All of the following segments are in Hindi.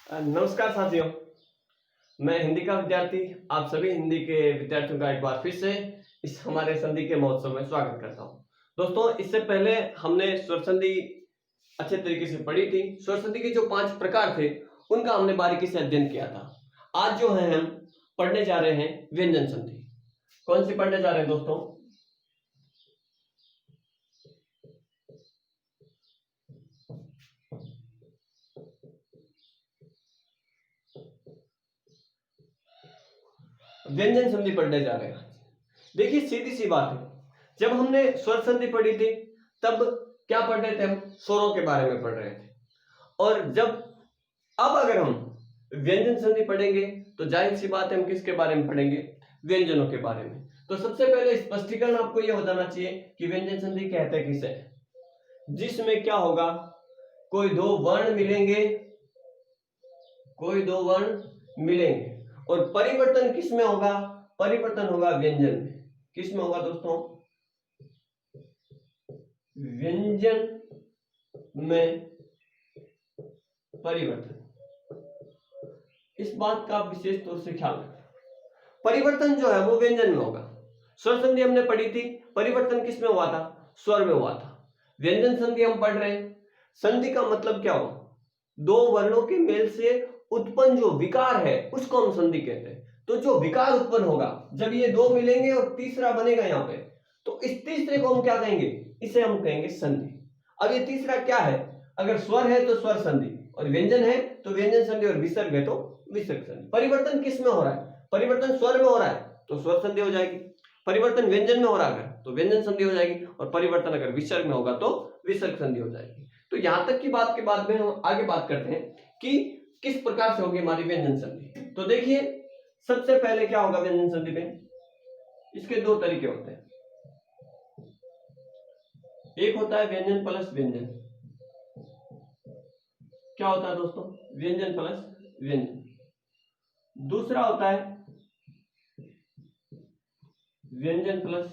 नमस्कार साथियों, मैं हिंदी का विद्यार्थी आप सभी हिंदी के विद्यार्थियों का एक बार फिर से इस हमारे संधि के महोत्सव में स्वागत करता हूं। दोस्तों, इससे पहले हमने स्वर संधि अच्छे तरीके से पढ़ी थी। स्वर संधि के जो 5 प्रकार थे उनका हमने बारीकी से अध्ययन किया था। आज जो है हम पढ़ने जा रहे हैं व्यंजन संधि। कौन सी पढ़ने जा रहे हैं दोस्तों? व्यंजन संधि पढ़ने जा रहे हैं। देखिए, सीधी सी बात है, जब हमने स्वर संधि पढ़ी थी तब क्या पढ़ रहे थे? हम स्वरों के बारे में पढ़ रहे थे। और जब अब अगर हम व्यंजन संधि पढ़ेंगे तो जाहिर सी बात है हम किसके बारे में पढ़ेंगे? व्यंजनों के बारे में। तो सबसे पहले स्पष्टीकरण आपको यह बताना चाहिए कि व्यंजन संधि कहते किसे? जिसमें क्या होगा, कोई दो वर्ण मिलेंगे और परिवर्तन किसमें होगा? परिवर्तन होगा व्यंजन में। किसमें होगा दोस्तों? व्यंजन में परिवर्तन। इस बात का विशेष तौर से ख्याल रखना। परिवर्तन जो है वो व्यंजन में होगा। स्वर संधि हमने पढ़ी थी, परिवर्तन किसमें हुआ था? स्वर में हुआ था। व्यंजन संधि हम पढ़ रहे हैं। संधि का मतलब क्या हुआ? दो वर्णों के मेल से उत्पन्न जो विकार है उसको हम संधि कहते हैं। तो जो विकार उत्पन्न होगा जब ये दो मिलेंगे और तीसरा बनेगा यहाँ पे, तो इस तीसरे को हम क्या कहेंगे? इसे हम कहेंगे संधि। अब ये तीसरा क्या है? अगर स्वर है तो स्वर संधि, और व्यंजन है तो व्यंजन संधि, और विसर्ग है तो विसर्ग संधि। परिवर्तन किस में हो रहा है? परिवर्तन स्वर में हो रहा है तो स्वर संधि हो जाएगी। परिवर्तन व्यंजन में हो रहा है तो व्यंजन संधि हो जाएगी, और परिवर्तन अगर विसर्ग में होगा तो विसर्ग संधि हो जाएगी। तो यहां तक की बात के बाद में हम आगे बात करते हैं कि किस प्रकार से होगी हमारी व्यंजन संधि। तो देखिए, सबसे पहले क्या होगा व्यंजन संधि में? इसके दो तरीके होते हैं। एक होता है व्यंजन प्लस व्यंजन। क्या होता है दोस्तों? व्यंजन प्लस व्यंजन। दूसरा होता है व्यंजन प्लस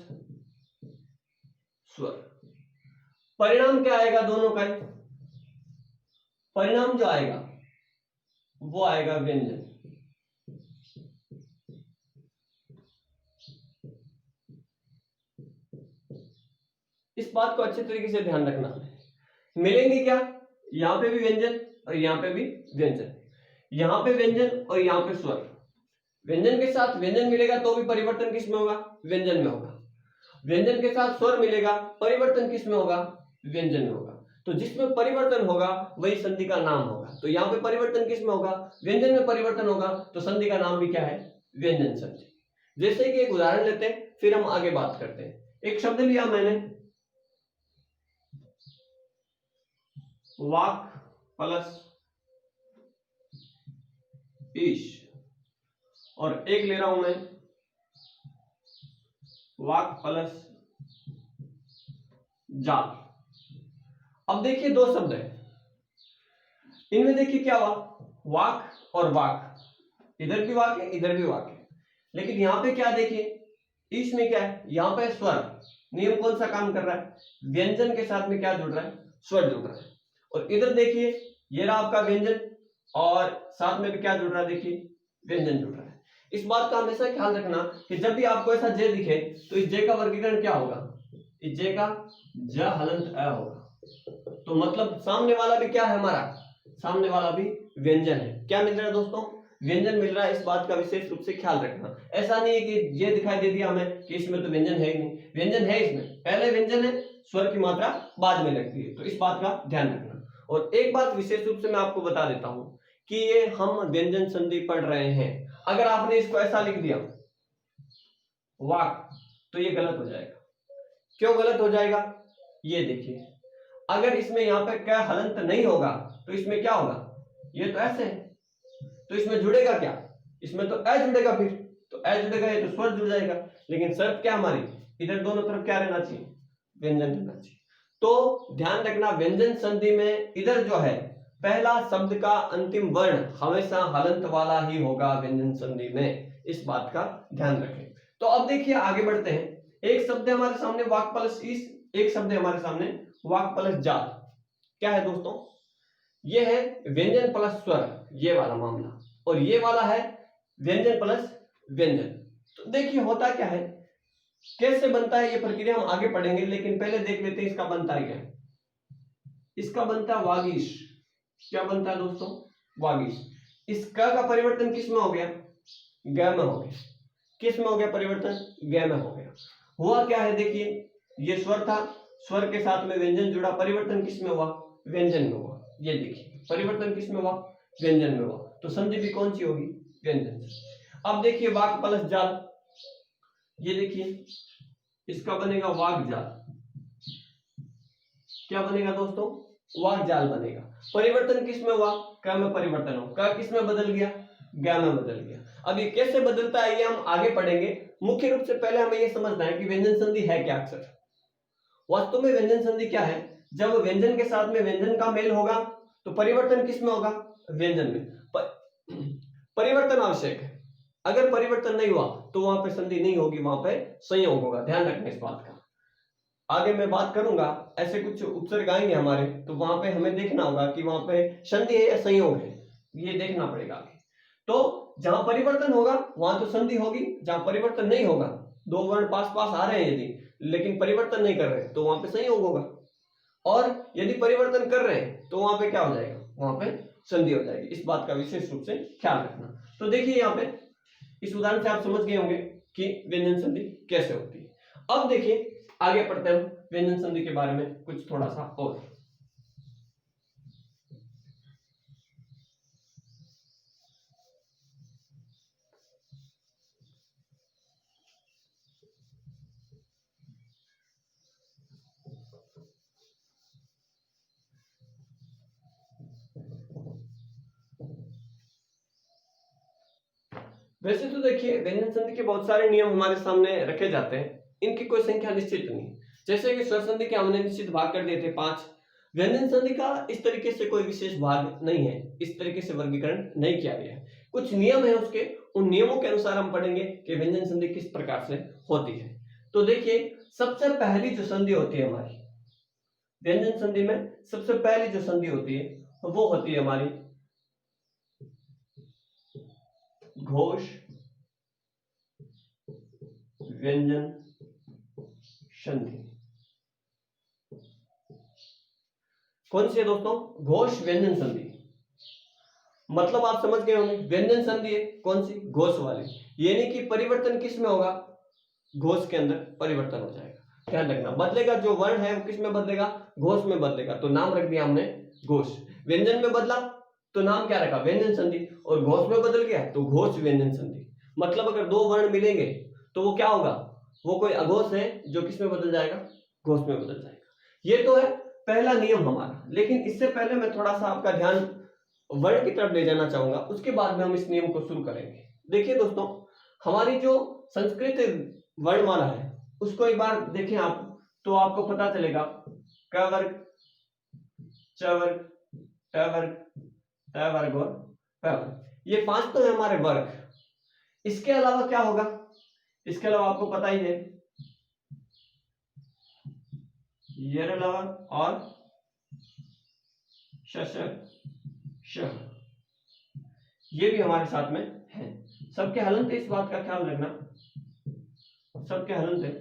स्वर। परिणाम क्या आएगा दोनों का? परिणाम जो आएगा वो आएगा व्यंजन। इस बात को अच्छे तरीके से ध्यान रखना। मिलेंगे क्या? यहां पे भी व्यंजन और यहां पे भी व्यंजन। यहां पे व्यंजन और यहां पे स्वर। व्यंजन के साथ व्यंजन मिलेगा तो भी परिवर्तन किस में होगा? व्यंजन में होगा। व्यंजन के साथ स्वर मिलेगा, परिवर्तन किस में होगा? व्यंजन में होगा। तो जिसमें परिवर्तन होगा वही संधि का नाम होगा। तो यहां पे परिवर्तन किस में होगा? व्यंजन में परिवर्तन होगा, तो संधि का नाम भी क्या है? व्यंजन संधि। जैसे कि एक उदाहरण लेते हैं, फिर हम आगे बात करते हैं। एक शब्द लिया मैंने, वाक प्लस ईश, और एक ले रहा हूं मैं वाक प्लस जाल। अब देखिए, दो शब्द है, इनमें देखिए क्या हुआ? वाक और वाक। इधर भी वाक है, इधर भी वाक है। लेकिन यहां पे क्या देखिए, ईश में क्या है? यहां पे स्वर। नियम कौन सा काम कर रहा है? व्यंजन के साथ में क्या जुड़ रहा है? स्वर जुड़ रहा है। और इधर देखिए, ये रहा आपका व्यंजन, और साथ में भी क्या जुड़ रहा है? देखिए, व्यंजन जुड़ रहा है। इस बात का हमेशा ख्याल रखना कि जब भी आपको ऐसा जे दिखे तो इस जे का वर्गीकरण क्या होगा? इस जे का ज हलंत अ होगा। तो मतलब सामने वाला भी क्या है हमारा? सामने वाला भी व्यंजन है। क्या मिल रहा है दोस्तों? व्यंजन मिल रहा है। इस बात का विशेष रूप से ख्याल रखना। ऐसा नहीं है कि ये दिखाई दे दिया हमें कि इसमें तो व्यंजन है ही नहीं। व्यंजन है, इसमें पहले व्यंजन है, स्वर की मात्रा बाद में लगती है। तो इस बात का ध्यान रखना। और एक बात विशेष रूप से मैं आपको बता देता हूं कि ये हम व्यंजन संधि पढ़ रहे हैं। अगर आपने इसको ऐसा लिख दिया वाक, तो ये गलत हो जाएगा। क्यों गलत हो जाएगा? ये देखिए, अगर इसमें यहां पे क्या हलंत नहीं होगा तो इसमें क्या होगा? ये तो ऐसे है, तो इसमें जुड़ेगा क्या? इसमें तो ए जुड़ेगा, फिर तो ए जुड़ेगा, ये तो स्वर जुड़ जाएगा। लेकिन शर्त क्या हमारी? इधर दोनों तरफ क्या रहना चाहिए? व्यंजन रहना चाहिए। तो ध्यान रखना, व्यंजन संधि में इधर जो है पहला शब्द का अंतिम वर्ण हमेशा हलंत वाला ही होगा व्यंजन संधि में। इस बात का ध्यान रखें। तो अब देखिए, आगे बढ़ते हैं। एक शब्द है हमारे सामने वाक प्लस ईश, एक शब्द है हमारे सामने वाक प्लस जाल। क्या है दोस्तों? ये है व्यंजन प्लस स्वर। ये वाला मामला, और ये वाला है व्यंजन प्लस व्यंजन। तो देखिए होता क्या है, कैसे बनता है ये प्रक्रिया हम आगे पढ़ेंगे, लेकिन पहले देख लेते हैं इसका बनता है क्या। इसका बनता है वागीश। क्या बनता है दोस्तों? वागीश। इस क का परिवर्तन किस में हो गया? ग में हो गया। किस में हो गया परिवर्तन? ग में हो गया। हुआ क्या है देखिए, ये स्वर था, स्वर के साथ में व्यंजन जुड़ा, परिवर्तन किस में हुआ? व्यंजन में हुआ। ये देखिए परिवर्तन किस में हुआ? व्यंजन में हुआ। तो संधि भी कौन सी होगी? व्यंजन से। अब देखिए वाक प्लस जाल, ये देखिए इसका बनेगा वाक जाल। क्या बनेगा दोस्तों? वाक जाल बनेगा। परिवर्तन किस में हुआ? क में परिवर्तन हो, क किस में बदल गया? ग में बदल गया। अब ये कैसे बदलता है ये हम आगे पढ़ेंगे। मुख्य रूप से पहले हमें ये समझना है कि व्यंजन संधि है क्या। अक्षर वास्तव में व्यंजन संधि क्या है? जब व्यंजन के साथ में व्यंजन का मेल होगा तो परिवर्तन किस में होगा? व्यंजन में। परिवर्तन आवश्यक है, अगर परिवर्तन नहीं हुआ तो वहां पे संधि नहीं होगी, वहां पे संयोग होगा। ध्यान रखना इस बात का। आगे मैं बात करूंगा, ऐसे कुछ उपसर्ग आएंगे हमारे, तो वहां पे हमें देखना होगा कि वहां पे संधि है या संयोग है, ये देखना पड़ेगा आगे। तो जहां परिवर्तन होगा वहां तो संधि होगी, जहां परिवर्तन नहीं होगा, दो वर्ण पास पास आ रहे हैं यदि, लेकिन परिवर्तन नहीं कर रहे तो वहां पे संयोग होगा, और यदि परिवर्तन कर रहे हैं तो वहां पे क्या हो जाएगा? वहां पे संधि हो जाएगी। इस बात का विशेष रूप से ख्याल रखना। तो देखिए यहाँ पे इस उदाहरण से आप समझ गए होंगे कि व्यंजन संधि कैसे होती है। अब देखिए आगे पढ़ते हैं व्यंजन संधि के बारे में कुछ थोड़ा सा और। वैसे तो देखिए व्यंजन संधि के बहुत सारे नियम हमारे सामने रखे जाते हैं, इनकी कोई संख्या निश्चित नहीं। जैसे कि स्वर संधि के हमने निश्चित भाग कर दिए थे 5। व्यंजन संधि का इस तरीके से कोई विशेष भाग नहीं है, इस तरीके से वर्गीकरण नहीं किया गया है। कुछ नियम है उसके, उन नियमों के अनुसार हम पढ़ेंगे कि व्यंजन संधि किस प्रकार से होती है। तो देखिए सबसे पहली जो संधि होती है हमारी व्यंजन संधि में, सबसे पहली जो संधि होती है वो होती है हमारी घोष व्यंजन संधि। कौन सी है दोस्तों? घोष व्यंजन संधि। मतलब आप समझ गए होंगे, व्यंजन संधि है कौन सी? घोष वाली, यानी कि परिवर्तन किस में होगा? घोष के अंदर परिवर्तन हो जाएगा। ध्यान रखना, बदलेगा जो वर्ण है वो किस में बदलेगा? घोष में बदलेगा, तो नाम रख दिया हमने घोष। व्यंजन में बदला तो नाम क्या रखा? व्यंजन संधि। और घोष में बदल गया तो घोष व्यंजन संधि। मतलब अगर दो वर्ण मिलेंगे तो वो क्या होगा? वो कोई अघोष है जो किस में बदल जाएगा? घोष में बदल जाएगा। ये तो है पहला नियम हमारा, लेकिन इससे पहले मैं थोड़ा सा आपका ध्यान वर्ण की तरफ ले जाना चाहूंगा, उसके बाद में हम इस नियम को शुरू करेंगे। देखिए दोस्तों, हमारी जो संस्कृत वर्णमाला है उसको एक बार देखें आप, तो आपको पता चलेगा क वर्ग, च वर्ग, ट वर्ग, त वर्ग और प वर्ग, ये 5 तो है हमारे वर्ग। इसके अलावा क्या होगा? इसके अलावा आपको पता ही है यर लवर और श, ये भी हमारे साथ में है। सबके हलंत है, इस बात का ख्याल रखना, सबके हलंत है।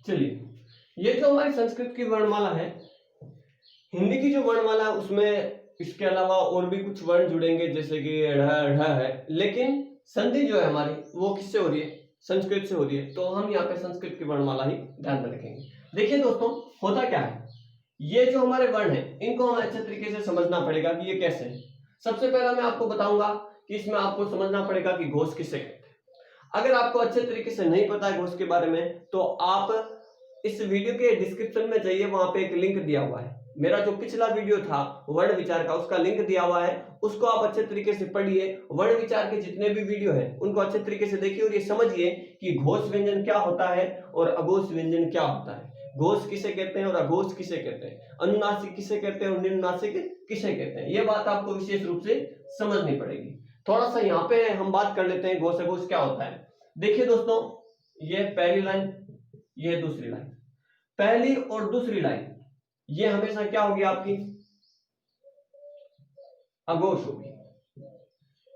चलिए, ये जो हमारी संस्कृत की वर्णमाला है, हिंदी की जो वर्णमाला है उसमें इसके अलावा और भी कुछ वर्ण जुड़ेंगे, जैसे कि ढ है, लेकिन संधि जो है हमारी वो किससे हो रही है? संस्कृत से हो रही है। तो हम यहाँ पे संस्कृत की वर्णमाला ही ध्यान में रखेंगे। देखिए दोस्तों, होता क्या है, ये जो हमारे वर्ण है इनको हमें अच्छे तरीके से समझना पड़ेगा कि ये कैसे है। सबसे पहला मैं आपको बताऊंगा कि इसमें आपको समझना पड़ेगा कि घोष किसे कहते हैं। अगर आपको अच्छे तरीके से नहीं पता है घोष के बारे में, तो आप इस वीडियो के डिस्क्रिप्शन में जाइए, वहां पे एक लिंक दिया हुआ है। मेरा जो पिछला वीडियो था वर्ण विचार का, उसका लिंक दिया हुआ है, उसको आप अच्छे तरीके से पढ़िए। वर्ण विचार के जितने भी वीडियो हैं उनको अच्छे तरीके से देखिए और ये समझिए कि घोष व्यंजन क्या होता है और अघोष व्यंजन क्या होता है। घोष किसे कहते हैं और अघोष किसे कहते हैं, अनुनासिक किसे कहते हैं और निम्नासिक किसे कहते हैं, ये बात आपको विशेष रूप से समझनी पड़ेगी। थोड़ा सा यहाँ पे हम बात कर लेते हैं घोष अघोष क्या होता है। देखिए दोस्तों, ये पहली लाइन, ये दूसरी लाइन, पहली और दूसरी लाइन ये हमेशा क्या होगी आपकी, अघोष होगी।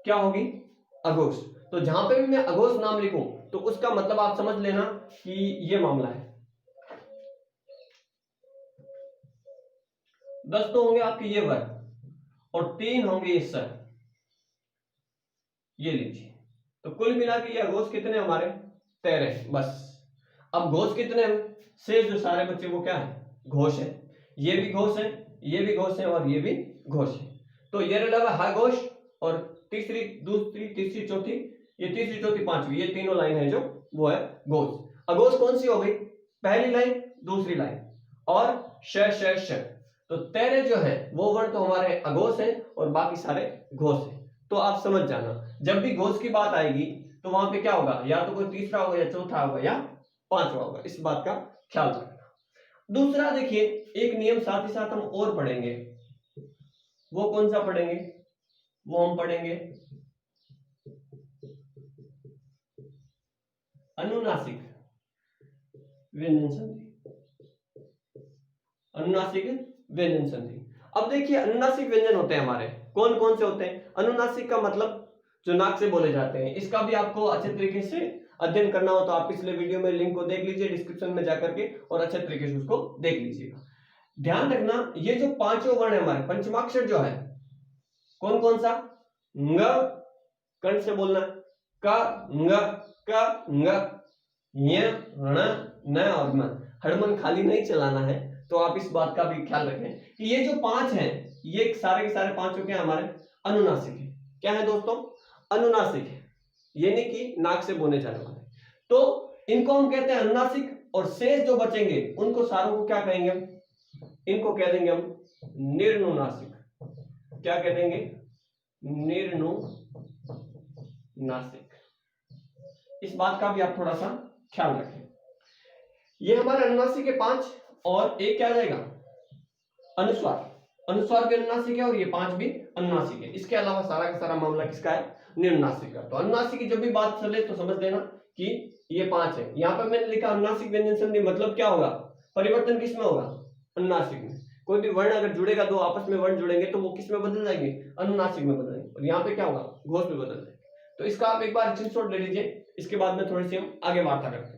क्या होगी, अघोष। तो जहां पे भी मैं अघोष नाम लिखूं तो उसका मतलब आप समझ लेना कि ये मामला है। 10 तो होंगे आपके ये वर्ग और 3 होंगे ये सर, ये लीजिए। तो कुल मिला के ये अघोष कितने हमारे, 13। बस अब घोष कितने हैं, से जो सारे बच्चे वो क्या है, घोष है। ये भी घोष है, ये भी घोष है और ये भी घोष है। तो ये लगा हा घोष और तीसरी, दूसरी, तीसरी, चौथी, ये तीसरी, चौथी, पांचवी, ये तीनों लाइन है जो वो है घोष। अघोष कौन सी हो गई, पहली लाइन, दूसरी लाइन और श श श। तो 13 जो है वो वर्ण तो हमारे अघोष है और बाकी सारे घोष है। तो आप समझ जाना, जब भी घोष की बात आएगी तो वहां पे क्या होगा, या तो कोई तीसरा होगा या चौथा होगा या पांचवा होगा, इस बात का ख्याल रखना। दूसरा देखिए, एक नियम साथ ही साथ हम और पढ़ेंगे, वो कौन सा पढ़ेंगे, वो हम पढ़ेंगे अनुनासिक व्यंजन संधि। अनुनासिक व्यंजन संधि। अब देखिए, अनुनासिक व्यंजन होते हैं हमारे कौन कौन से होते हैं। अनुनासिक का मतलब जो नाक से बोले जाते हैं, इसका भी आपको अच्छे तरीके से अध्ययन करना हो तो आप पिछले वीडियो में लिंक को देख लीजिए डिस्क्रिप्शन में जाकर के और अच्छे तरीके से उसको देख लीजिएगा। ध्यान रखना, ये जो पांचों वर्ण है हमारे, पंचमाक्षर जो है कौन कौन सा, ng, कंठ से बोलना, क, ng, क, ng, य, ण, न और म। हड़मन खाली नहीं चलाना है, तो आप इस बात का भी ख्याल रखें कि ये जो 5 हैं, ये सारे के सारे पांचों क्या हमारे अनुनासिक है। क्या है दोस्तों, अनुनासिक है, ये नहीं कि नाक से बोले जाने वाले। तो इनको हम कहते हैं अनुनासिक, और शेष जो बचेंगे उनको सारों को क्या कहेंगे हम, इनको कह देंगे हम निर्नुनासिक। क्या कह देंगे, निर्नुनासिक। इस बात का भी आप थोड़ा सा ख्याल रखें। ये हमारे अनुनासिक के 5 और एक क्या आ जाएगा, अनुस्वार। अनुस्वार भी अनुनासिक है और ये 5 भी अनुनासिक है। इसके अलावा सारा का सारा मामला किसका है, निर्नुनासिक का। तो अनुनासिक की जब भी बात चले तो समझ लेना कि ये 5 है। यहाँ पर मैंने लिखा अनुनासिक व्यंजन संधि, मतलब क्या होगा, परिवर्तन किसमें होगा, अनुनासिक में। कोई भी वर्ण अगर जुड़ेगा, दो आपस में वर्ण जुड़ेंगे तो वो किस में बदल जाएंगे, अनुनासिक में बदल जाएंगे। और यहाँ पे क्या होगा, घोष में बदल जाएंगे। तो इसका आप एक बार स्क्रीनशॉट ले लीजिए, इसके बाद में थोड़ी सी हम आगे वार्ता करते हैं।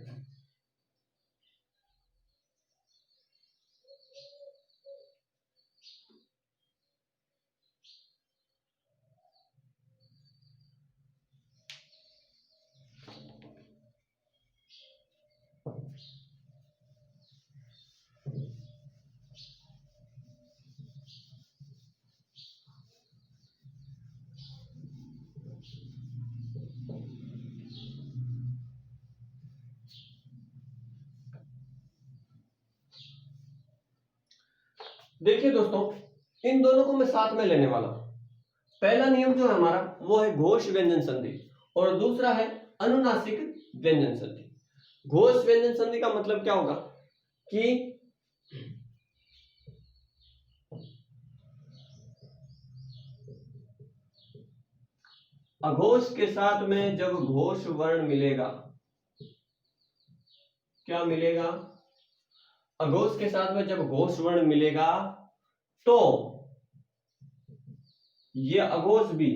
देखिए दोस्तों, इन दोनों को मैं साथ में लेने वाला हूं। पहला नियम जो है हमारा वो है घोष व्यंजन संधि और दूसरा है अनुनासिक व्यंजन संधि। घोष व्यंजन संधि का मतलब क्या होगा कि अघोष के साथ में जब घोष वर्ण मिलेगा, क्या मिलेगा, अघोष के साथ में जब घोष वर्ण मिलेगा तो ये अघोष भी,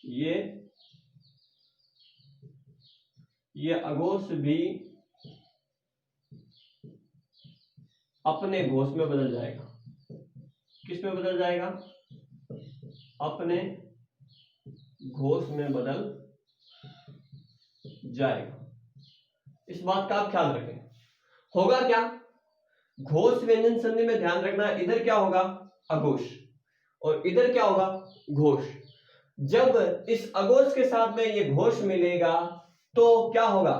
ये अघोष भी अपने घोष में बदल जाएगा। किस में बदल जाएगा, अपने घोष में बदल जाएगा। इस बात का आप ख्याल रखें। होगा क्या, घोष व्यंजन संधि में ध्यान रखना, इधर क्या होगा, अघोष, और इधर क्या होगा, घोष। जब इस अघोष के साथ में ये घोष मिलेगा तो क्या होगा,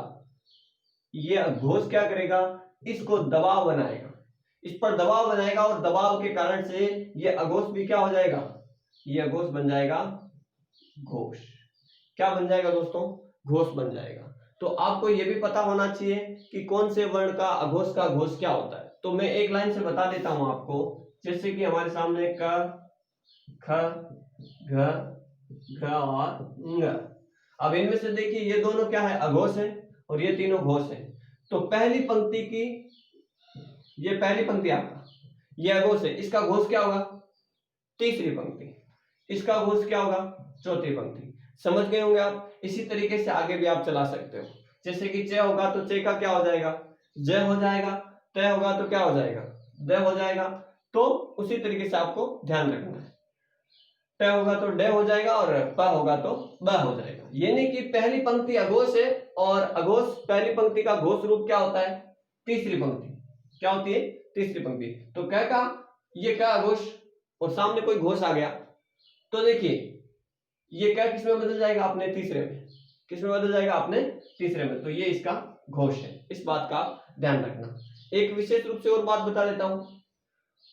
ये घोष क्या करेगा, इसको दबाव बनाएगा, इस पर दबाव बनाएगा और दबाव के कारण से ये अघोष भी क्या हो जाएगा, ये अघोष बन जाएगा घोष। क्या बन जाएगा दोस्तों, घोष बन जाएगा। तो आपको ये भी पता होना चाहिए कि कौन से वर्ण का अघोष का घोष क्या होता है। तो मैं एक लाइन से बता देता हूं आपको, जैसे कि हमारे सामने क, ख, घ, घ और ng। अब इनमें से देखिए ये दोनों क्या है, अघोष है और ये तीनों घोष है। तो पहली पंक्ति की, ये पहली पंक्ति आपका ये अघोष है, इसका घोष क्या होगा, तीसरी पंक्ति, इसका घोष क्या होगा, चौथी पंक्ति। समझ गए होंगे आप। इसी तरीके से आगे भी आप चला सकते हो। जैसे कि च होगा तो च का क्या हो जाएगा, ज हो जाएगा, त होगा तो क्या हो जाएगा, द हो जाएगा। तो उसी तरीके से आपको ध्यान रखना है, ट होगा तो ड हो जाएगा और प होगा तो ब हो जाएगा। यानी कि पहली पंक्ति अघोष है और अघोष पहली पंक्ति का घोष रूप क्या होता है, तीसरी पंक्ति। क्या होती है, तीसरी पंक्ति। तो क का ये क्या अघोष और सामने कोई घोष आ गया तो देखिए ये क्या किस में बदल जाएगा, अपने तीसरे में। किस में बदल जाएगा, अपने तीसरे में। तो ये इसका घोष है, इस बात का आप ध्यान रखना। एक विशेष रूप से और बात बता देता हूं,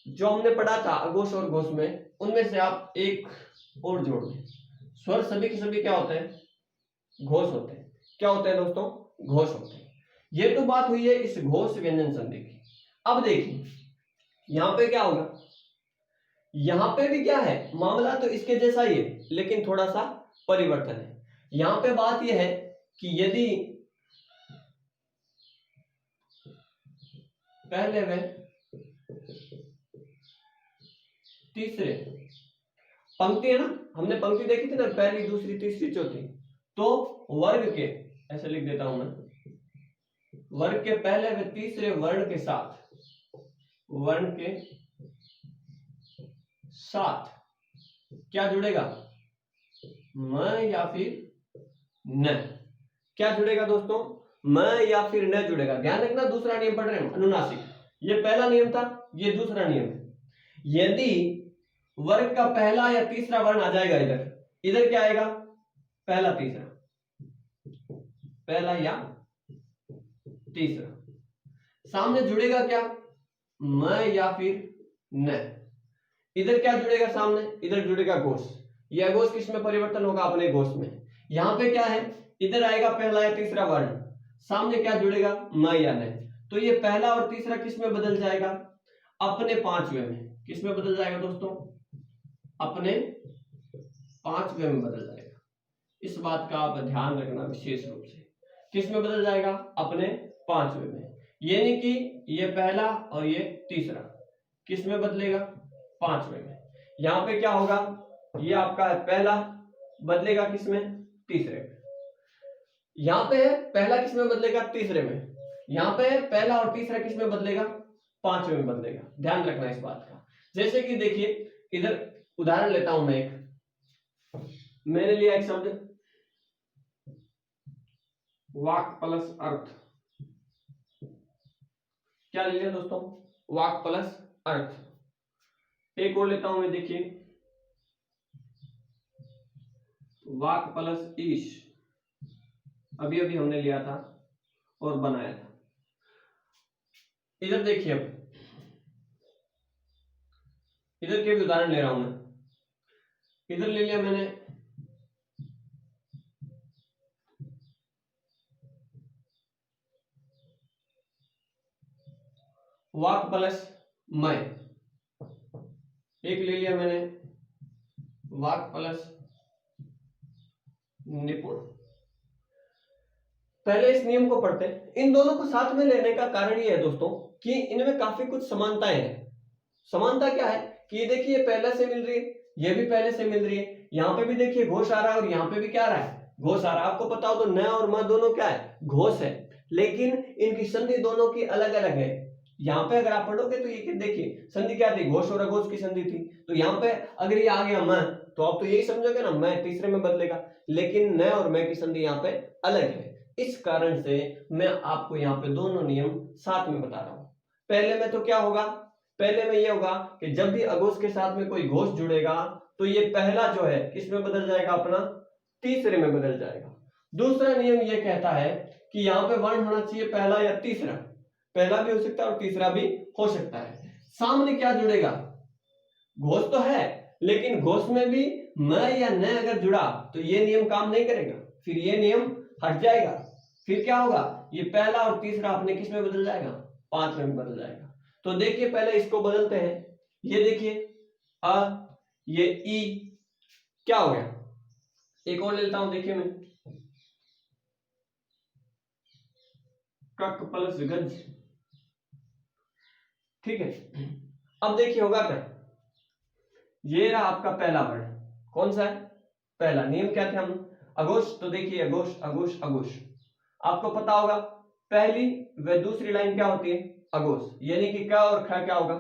जो हमने पढ़ा था अघोष और घोष में, उनमें से आप एक और जोड़ दें। स्वर सभी के सभी क्या होते हैं, घोष होते हैं। क्या होते हैं दोस्तों, घोष होते हैं। ये तो बात हुई है इस घोष व्यंजन संधि की। अब देखिए यहां पे क्या होगा, यहां पे भी क्या है, मामला तो इसके जैसा ही है लेकिन थोड़ा सा परिवर्तन है। यहां पे बात यह है कि यदि पहले व तीसरे पंक्ति है ना, हमने पंक्ति देखी थी ना, पहली दूसरी तीसरी चौथी, तो वर्ग के, ऐसे लिख देता हूं मैं, वर्ग के पहले व तीसरे वर्ण के साथ, वर्ण के साथ क्या जुड़ेगा, म या फिर न। क्या जुड़ेगा दोस्तों, म या फिर न जुड़ेगा। ध्यान रखना, दूसरा नियम पढ़ रहे हैं अनुनासिक। ये पहला नियम था, ये दूसरा नियम है। यदि वर्ग का पहला या तीसरा वर्ण आ जाएगा इधर, इधर क्या आएगा, पहला तीसरा, पहला या तीसरा, सामने जुड़ेगा क्या, म या फिर न। इधर क्या जुड़ेगा सामने, इधर जुड़ेगा घोष। यह घोष किस में परिवर्तन होगा, अपने घोष में। यहां पे क्या है, इधर आएगा पहला या तीसरा वर्ण, सामने क्या जुड़ेगा, म या न। तो ये पहला और तीसरा किस में बदल जाएगा, अपने पांचवे में। किस में बदल जाएगा दोस्तों, अपने पांचवे में बदल जाएगा। इस बात का आप ध्यान रखना विशेष रूप से। किस में बदल जाएगा, अपने पांचवे में। यानी कि ये पहला और ये तीसरा किस में बदलेगा, पांचवे में। यहां पे क्या होगा, ये आपका है पहला, बदलेगा किस में, तीसरे में। यहां पे है पहला किस में बदलेगा, तीसरे में। यहां पे है पहला और तीसरा किस में बदलेगा, पांचवे में बदलेगा। ध्यान रखना इस बात का। जैसे कि देखिए इधर उदाहरण लेता हूं मैं एक, मैंने लिया एक शब्द वाक प्लस अर्थ। क्या ले लिया दोस्तों, वाक प्लस अर्थ। एक और लेता हूं मैं, देखिए वाक प्लस ईश। अभी अभी हमने लिया था और बनाया था। इधर देखिए, अब इधर के भी उदाहरण ले रहा हूं मैं। इधर ले लिया मैंने वाक प्लस मैं। एक ले लिया मैंने वाक प्लस निपुण। पहले इस नियम को पढ़ते हैं। इन दोनों को साथ में लेने का कारण ये है दोस्तों कि इनमें काफी कुछ समानताएं हैं। समानता क्या है कि ये देखिए पहले से मिल रही है, ये भी पहले से मिल रही है। यहाँ पे भी देखिए घोष आ रहा है और यहाँ पे भी क्या आ रहा है, घोष आ रहा है। आपको पता हो तो न और म दोनों क्या है, घोष है, लेकिन इनकी संधि दोनों की अलग अलग है। यहाँ पे अगर आप पढ़ोगे तो ये देखिए संधि क्या थी, घोष और अघोष की संधि थी। तो यहाँ पे अगर ये आ गया म, तो आप तो यही समझोगे ना, मैं तीसरे में बदलेगा, लेकिन न और मैं की संधि यहाँ पे अलग है। इस कारण से मैं आपको यहाँ पे दोनों नियम साथ में बता रहा हूं। पहले में तो क्या होगा, पहले में ये होगा कि जब भी अघोष के साथ में कोई घोष जुड़ेगा तो ये पहला जो है किसमें बदल जाएगा, अपना तीसरे में बदल जाएगा। दूसरा नियम ये कहता है कि यहाँ पे वर्ण होना चाहिए पहला या तीसरा। पहला भी हो सकता है और तीसरा भी हो सकता है। सामने क्या जुड़ेगा, घोष तो है, लेकिन घोष में भी म या न अगर जुड़ा तो ये नियम काम नहीं करेगा, फिर ये नियम हट जाएगा। फिर क्या होगा, ये पहला और तीसरा अपने किस में बदल जाएगा, 5 में बदल जाएगा। तो देखिए पहले इसको बदलते हैं। ये देखिए ये ई क्या हो गया, एक और ले लेता हूं, देखिए मैं कक प्लस गज, ठीक है। अब देखिए होगा क्या, ये रहा आपका पहला वर्ड, कौन सा है, पहला। नियम क्या थे हम, अघोष, तो देखिए अघोष अघोष अघोष, आपको पता होगा पहली व दूसरी लाइन क्या होती है, अघोष, यानी कि क और ख क्या होगा,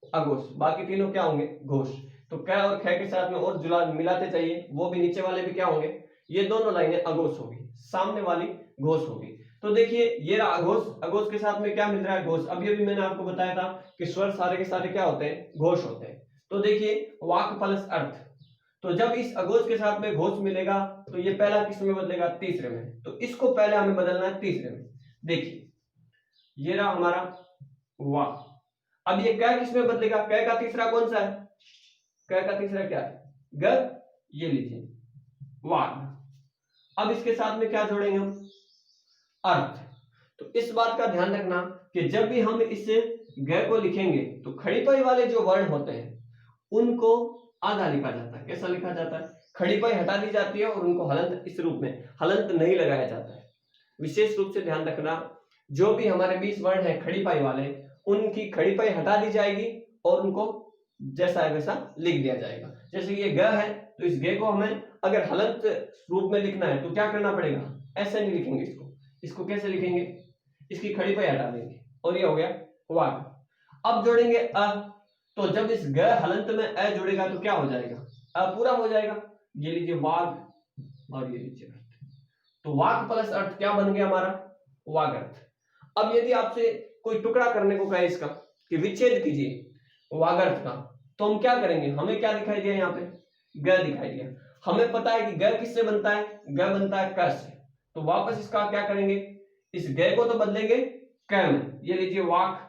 अघोष, बाकी तीनों क्या होंगे, घोष। तो क और ख के साथ में और जुड़ा मिलाते चाहिए, वो भी नीचे वाले भी क्या होंगे, ये दोनों लाइनें अघोष होगी, सामने वाली घोष होगी। तो देखिए ये रहा अघोष, अघोष के साथ में क्या मिल रहा है, घोष। अभी अभी मैंने आपको बताया था कि स्वर सारे के सारे क्या होते हैं, घोष होते हैं। तो देखिए वाक प्लस अर्थ, तो जब इस अघोष के साथ में घोष मिलेगा तो ये पहला किस में बदलेगा, तीसरे में। तो इसको पहले हमें बदलना है तीसरे में। देखिए ये रहा हमारा वाक, अब ये क किस में बदलेगा, क का तीसरा कौन सा है, क का तीसरा क्या है, ग, ये लीजिए वाग। अब इसके साथ में क्या जोड़ेंगे हम, अर्थ। तो इस बात का ध्यान रखना कि जब भी हम इस ग को लिखेंगे तो खड़ी पाई वाले जो वर्ण होते हैं उनको आधा लिखा जाता है। कैसा लिखा जाता है, खड़ी पाई हटा दी जाती है और उनको हलंत इस रूप में हलंत नहीं लगाया जाता है। विशेष रूप से ध्यान रखना, जो भी हमारे 20 वर्ण है खड़ी पाई वाले, उनकी खड़ी पाई हटा दी जाएगी और उनको जैसा है वैसा लिख दिया जाएगा। जैसे ये ग है तो इस ग को हमें अगर हलंत रूप में लिखना है तो क्या करना पड़ेगा, ऐसे नहीं लिखेंगे इसको, इसको कैसे लिखेंगे, इसकी खड़ी पाई हटा देंगे और ये हो गया वाग। अब जोड़ेंगे अ, तो जब इस ग हलंत में अ जुड़ेगा तो क्या हो जाएगा, अ पूरा हो जाएगा। ये लीजिए वाग और ये लीजिए अर्थ, तो वाग प्लस अर्थ क्या बन गया हमारा, वाग अर्थ। अब यदि आपसे कोई टुकड़ा करने को कहे इसका कि विच्छेद कीजिए वागर्थ का, तो हम क्या करेंगे, हमें क्या दिखाई दिया यहाँ पे, ग दिखाई दिया। हमें पता है कि ग किससे बनता है, ग बनता है क से। तो वापस इसका क्या करेंगे, इस ग को तो बदलेंगे क में, ये लीजिए वाक।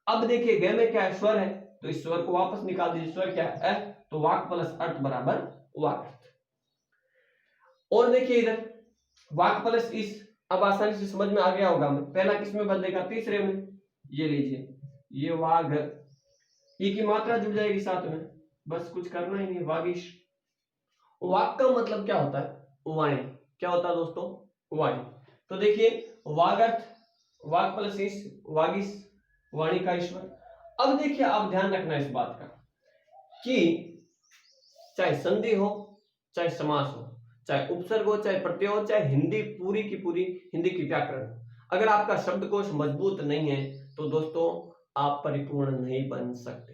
अब देखिए ग में क्या है, स्वर है, तो इस स्वर को वापस निकाल दीजिए, स्वर क्या है अ, तो वाक प्लस अर्थ बराबर वागर्थ। और देखिए इधर वाक प्लस इस, अब आसानी से समझ में आ गया होगा हमें, पहला किस में बदलेगा, तीसरे में। ये लीजिए ये वाग, ई की मात्रा जुड़ जाएगी साथ में, बस कुछ करना ही नहीं, वागिश। वाक का मतलब क्या होता है, वाणी। क्या होता है दोस्तों, वाणी। तो देखिए वागर्थ, वाग प्लस इस, वागिश, वाणी का ईश्वर। अब देखिए आप ध्यान रखना इस बात का कि चाहे संधि हो, चाहे समास हो, चाहे उपसर्ग हो, चाहे प्रत्यय हो, चाहे हिंदी पूरी की पूरी हिंदी की व्याकरण, अगर आपका शब्दकोश मजबूत नहीं है तो दोस्तों आप परिपूर्ण नहीं बन सकते।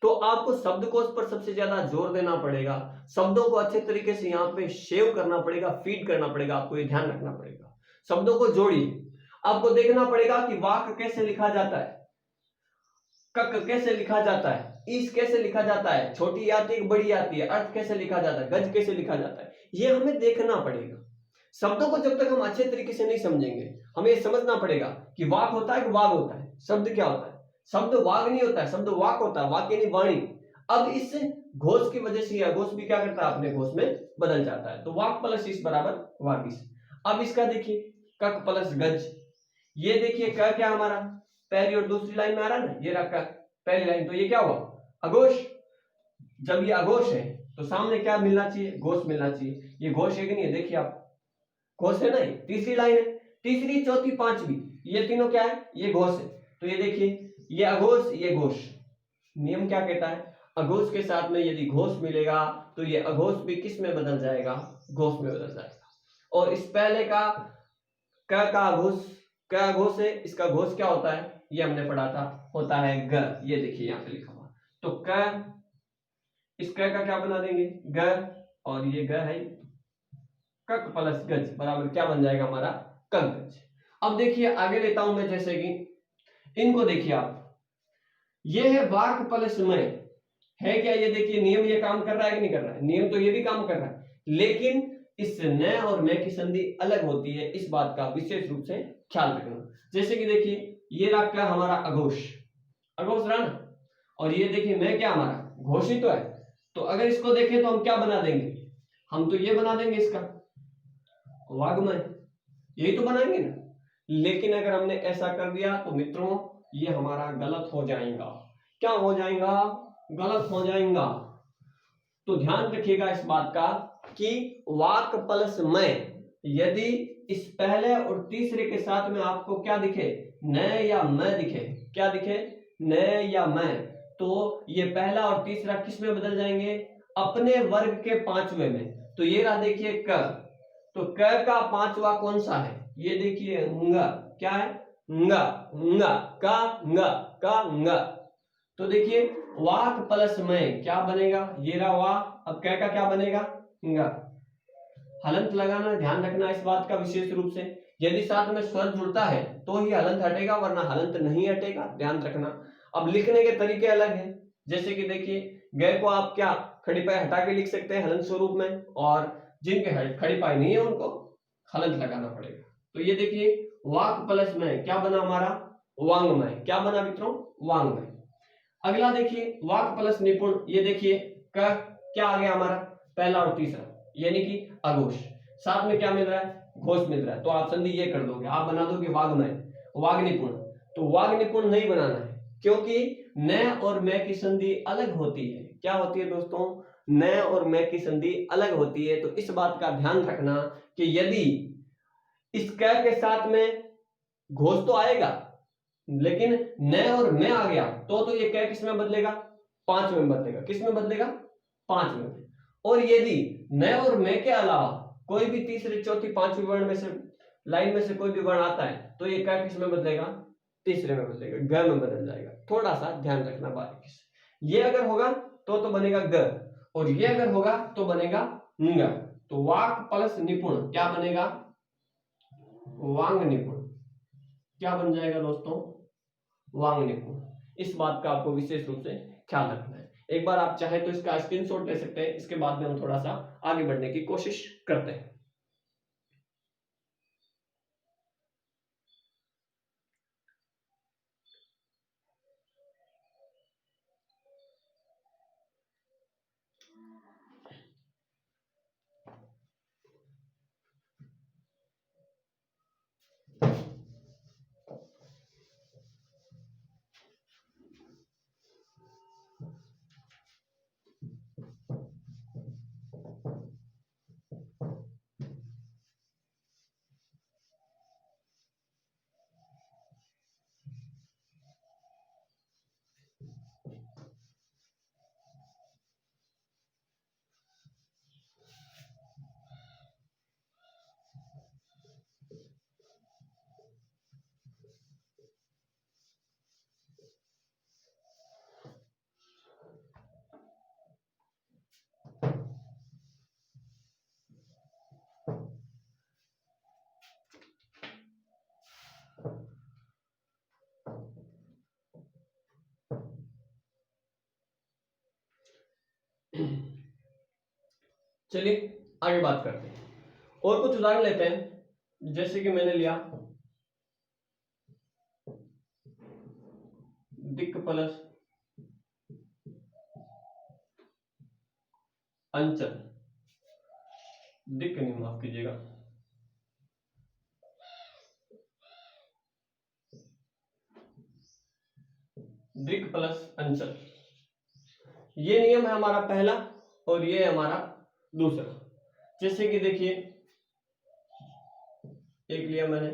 तो आपको शब्दकोश पर सबसे ज्यादा जोर देना पड़ेगा, शब्दों को अच्छे तरीके से यहाँ पे शेव करना पड़ेगा, फीड करना पड़ेगा, आपको ये ध्यान रखना पड़ेगा। शब्दों को जोड़िए, आपको देखना पड़ेगा कि वाक कैसे लिखा जाता है, कक कैसे लिखा जाता है, ईस कैसे लिखा जाता है, छोटी आती है बड़ी आती है, अर्थ कैसे लिखा जाता है, गज कैसे लिखा जाता है, ये हमें देखना पड़ेगा। शब्दों को जब तक हम अच्छे तरीके से नहीं समझेंगे, हमें ये समझना पड़ेगा कि वाक होता है कि वाग होता है। शब्द क्या होता है, शब्द वाग नहीं होता है, शब्द वाक होता है, वाक यानी वाणी। अब इस घोष की वजह से यह घोष भी क्या करता है, अपने घोष में बदल जाता है। तो वाक प्लस इस बराबर वागिस। अब इसका देखिए कक प्लस गज, ये देखिए क क्या हमारा पहली और दूसरी लाइन में आ रहा है ना, ये रहा क पहली लाइन, तो ये क्या हुआ अघोष। जब ये अघोष है तो सामने क्या मिलना चाहिए, घोष मिलना चाहिए। ये घोष है कि नहीं है, देखिए आप घोष है ना, तीसरी लाइन है, तीसरी चौथी पांचवी ये तीनों क्या है, ये घोष है। तो ये देखिए ये अघोष ये घोष। नियम क्या कहता है, अघोष के साथ में यदि घोष मिलेगा तो ये अघोष भी किस में बदल जाएगा, घोष में बदल जाएगा। और इस पहले का क का घोष, क घोष है, इसका घोष क्या होता है, ये हमने पढ़ा था, होता है ग। ये देखिए यहाँ पे लिखा हुआ, तो क, इस क का क्या बना देंगे ग, और ये ग है कक प्लस गज बराबर क्या बन जाएगा हमारा कक गज। अब देखिए आगे लेता हूं मैं, जैसे कि इनको देखिए आप, ये है वाक प्लस में है क्या, ये देखिए नियम ये काम कर रहा है कि नहीं कर रहा है, नियम तो ये भी काम कर रहा है, लेकिन इस न और मैं की संधि अलग होती है, इस बात का विशेष रूप से ख्याल रखना। जैसे कि देखिए ये रहा क्या हमारा अघोष, अघोष रहा ना, और ये देखिए मैं क्या हमारा घोष ही तो है। तो अगर इसको देखें तो हम क्या बना देंगे, हम तो ये बना देंगे इसका वाग्मय, यही तो बनाएंगे ना। लेकिन अगर हमने ऐसा कर दिया तो मित्रों ये हमारा गलत हो जाएगा। क्या हो जाएगा, गलत हो जाएगा। तो ध्यान रखिएगा इस बात का कि वाक प्लस मैं, यदि इस पहले और तीसरे के साथ में आपको क्या दिखे, न या मैं दिखे, क्या दिखे, न या मैं, तो ये पहला और तीसरा किस में बदल जाएंगे, अपने वर्ग के पांचवे में। तो ये रहा देखिए क, तो क का पांचवा कौन सा है, ये देखिए ng, क्या है ng, ng का ng, का ng। तो देखिए वाक प्लस में क्या बनेगा, ये रहा वाक, अब क का क्या बनेगा ng। हलंत लगाना, ध्यान रखना इस बात का विशेष रूप से, यदि साथ में स्वर जुड़ता है तो ही हलंत हटेगा, वरना हलंत नहीं हटेगा, ध्यान रखना। अब लिखने के तरीके अलग हैं, जैसे कि देखिए ग को आप क्या खड़ी पाई हटा के लिख सकते हैं हलंत स्वरूप में, और जिनके खड़ी पाई नहीं है उनको हलंत लगाना पड़ेगा। तो ये देखिए वाक प्लस में क्या बना हमारा वांग्मय, क्या बना मित्रों वांग्मय। अगला देखिए वाक प्लस निपुण, ये देखिए क क्या आ गया हमारा पहला और तीसरा, यानी कि अघोष, साथ में क्या मिल रहा है घोष मिल रहा है। तो आप संधि ये कर दोगे, आप बना दोगे वाग्मय, वाग निपुण। तो वाग निपुण नहीं बनाना है, क्योंकि न और मैं की संधि अलग होती है। क्या होती है दोस्तों, न और मैं की संधि अलग होती है। तो इस बात का ध्यान रखना कि यदि इस क के साथ में घोष तो आएगा, लेकिन न और मैं आ गया तो ये क किस में बदलेगा, पांच में बदलेगा, किस में बदलेगा, पांच में। और यदि न और मैं के अलावा कोई भी तीसरे चौथी पांचवी वर्ण में से लाइन में से कोई भी वर्ण आता है तो ये क किस में बदलेगा, तीसरे में बदलेगा, ग में बदल जाएगा। थोड़ा सा ध्यान रखना बारीकी से, ये अगर होगा तो बनेगा ग, और ये अगर होगा तो बनेगा ng। तो वाक प्लस निपुण क्या बनेगा, वांग निपुण। क्या बन जाएगा दोस्तों, वांग निपुण। इस बात का आपको विशेष रूप से ख्याल रखना है। एक बार आप चाहे तो इसका स्क्रीनशॉट ले सकते हैं, इसके बाद में हम थोड़ा सा आगे बढ़ने की कोशिश करते हैं। चलिए आगे बात करते हैं, और कुछ उदाहरण लेते हैं। जैसे कि मैंने लिया दिक् प्लस अंचल, दिक् नहीं माफ कीजिएगा, दिक् प्लस अंचल। ये नियम है हमारा पहला और ये है हमारा दूसरा। जैसे कि देखिए एक लिया मैंने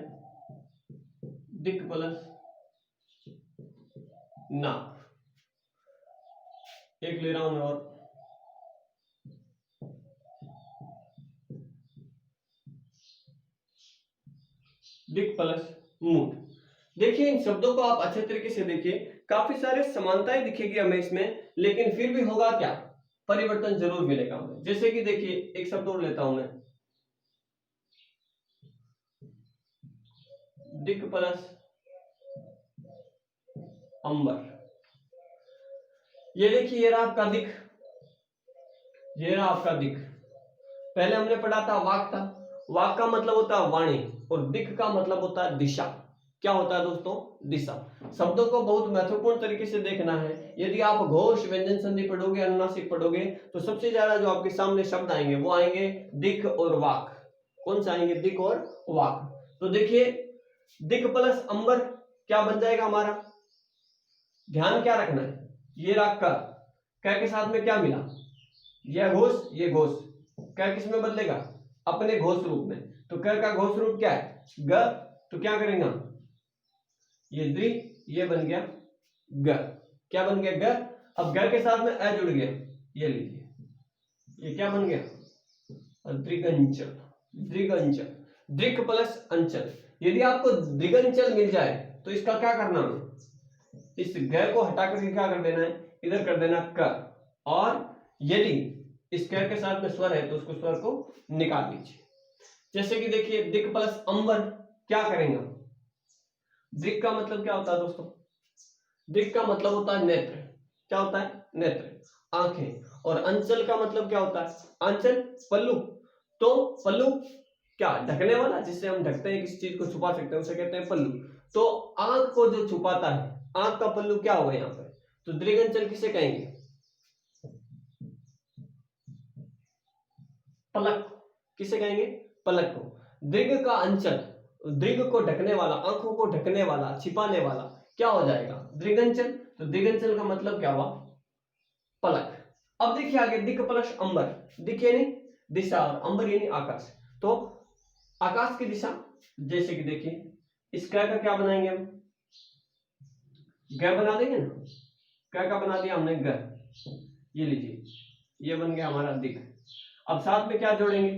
दिक् प्लस नाक, एक ले रहा हूं मैं और दिक् प्लस मूठ। देखिए इन शब्दों को आप अच्छे तरीके से देखिए, काफी सारे समानताएं दिखेगी हमें इसमें, लेकिन फिर भी होगा क्या, परिवर्तन जरूर मिलेगा हमें। जैसे कि देखिए एक शब्द और लेता हूं मैं, दिक् प्लस अंबर। ये देखिए ये रहा आपका दिक्, ये रहा आपका दिक्। पहले हमने पढ़ा था वाक था, वाक का मतलब होता है वाणी, और दिक् का मतलब होता है दिशा। क्या होता है दोस्तों? दिशा। शब्दों को बहुत महत्वपूर्ण तरीके से देखना है। यदि आप घोष, व्यंजन संधि पढ़ोगे, अनुनासिक पढ़ोगे तो सबसे ज्यादा जो आपके सामने शब्द आएंगे वो आएंगे दिक् और वाक। कौन से आएंगे? दिक् और वाक। तो देखिए दिक् प्लस अंबर क्या बन जाएगा हमारा? ध्यान क्या रखना है, ये राग का के साथ में क्या मिला? यह घोष, ये घोष। क किस में बदलेगा? अपने घोष रूप में। तो क का घोष रूप क्या है? ग। तो क्या करेंगे? ये द्रि, ये बन गया ग। क्या बन गया? ग। अब ग के साथ में अ जुड़ गया, ये लीजिए, ये क्या बन गया? दृगंचल। दृगंचल, दृक् प्लस अंचल। यदि आपको दृगंचल मिल जाए तो इसका क्या करना है? इस ग को हटा करके क्या कर देना है? इधर कर देना क। और यदि इस क के साथ में स्वर है तो उसको स्वर को निकाल दीजिए। जैसे कि देखिए दिक् प्लस अंबर क्या करेंगे? दिक् का मतलब क्या होता है दोस्तों? दिक् का मतलब होता है नेत्र। क्या होता है? नेत्र, आंखें। और अंचल का मतलब क्या होता है? अंचल, पल्लू। तो पल्लू क्या? ढकने वाला, जिससे हम ढकते हैं, किसी चीज को छुपा सकते हैं, उसे कहते हैं पल्लू। तो आंख को जो छुपाता है, आंख का पल्लू क्या होगा यहाँ पर? तो दृगंचल किसे कहेंगे? पलक। किसे कहेंगे? पलक को। दृग का अंचल, दृग को ढकने वाला, आंखों को ढकने वाला, छिपाने वाला क्या हो जाएगा? दृगंचल। तो दृगंचल का मतलब क्या हुआ? पलक। अब देखिए आगे दिक् प्लस अंबर। दिक् यानी दिशा और अंबर यानी आकाश। तो आकाश की दिशा, जैसे कि देखिए इस क का क्या बनाएंगे हम? ग बना देंगे ना। क का बना दिया हमने ग। ये लीजिए, ये बन गया हमारा दिक्। अब साथ में क्या जोड़ेंगे?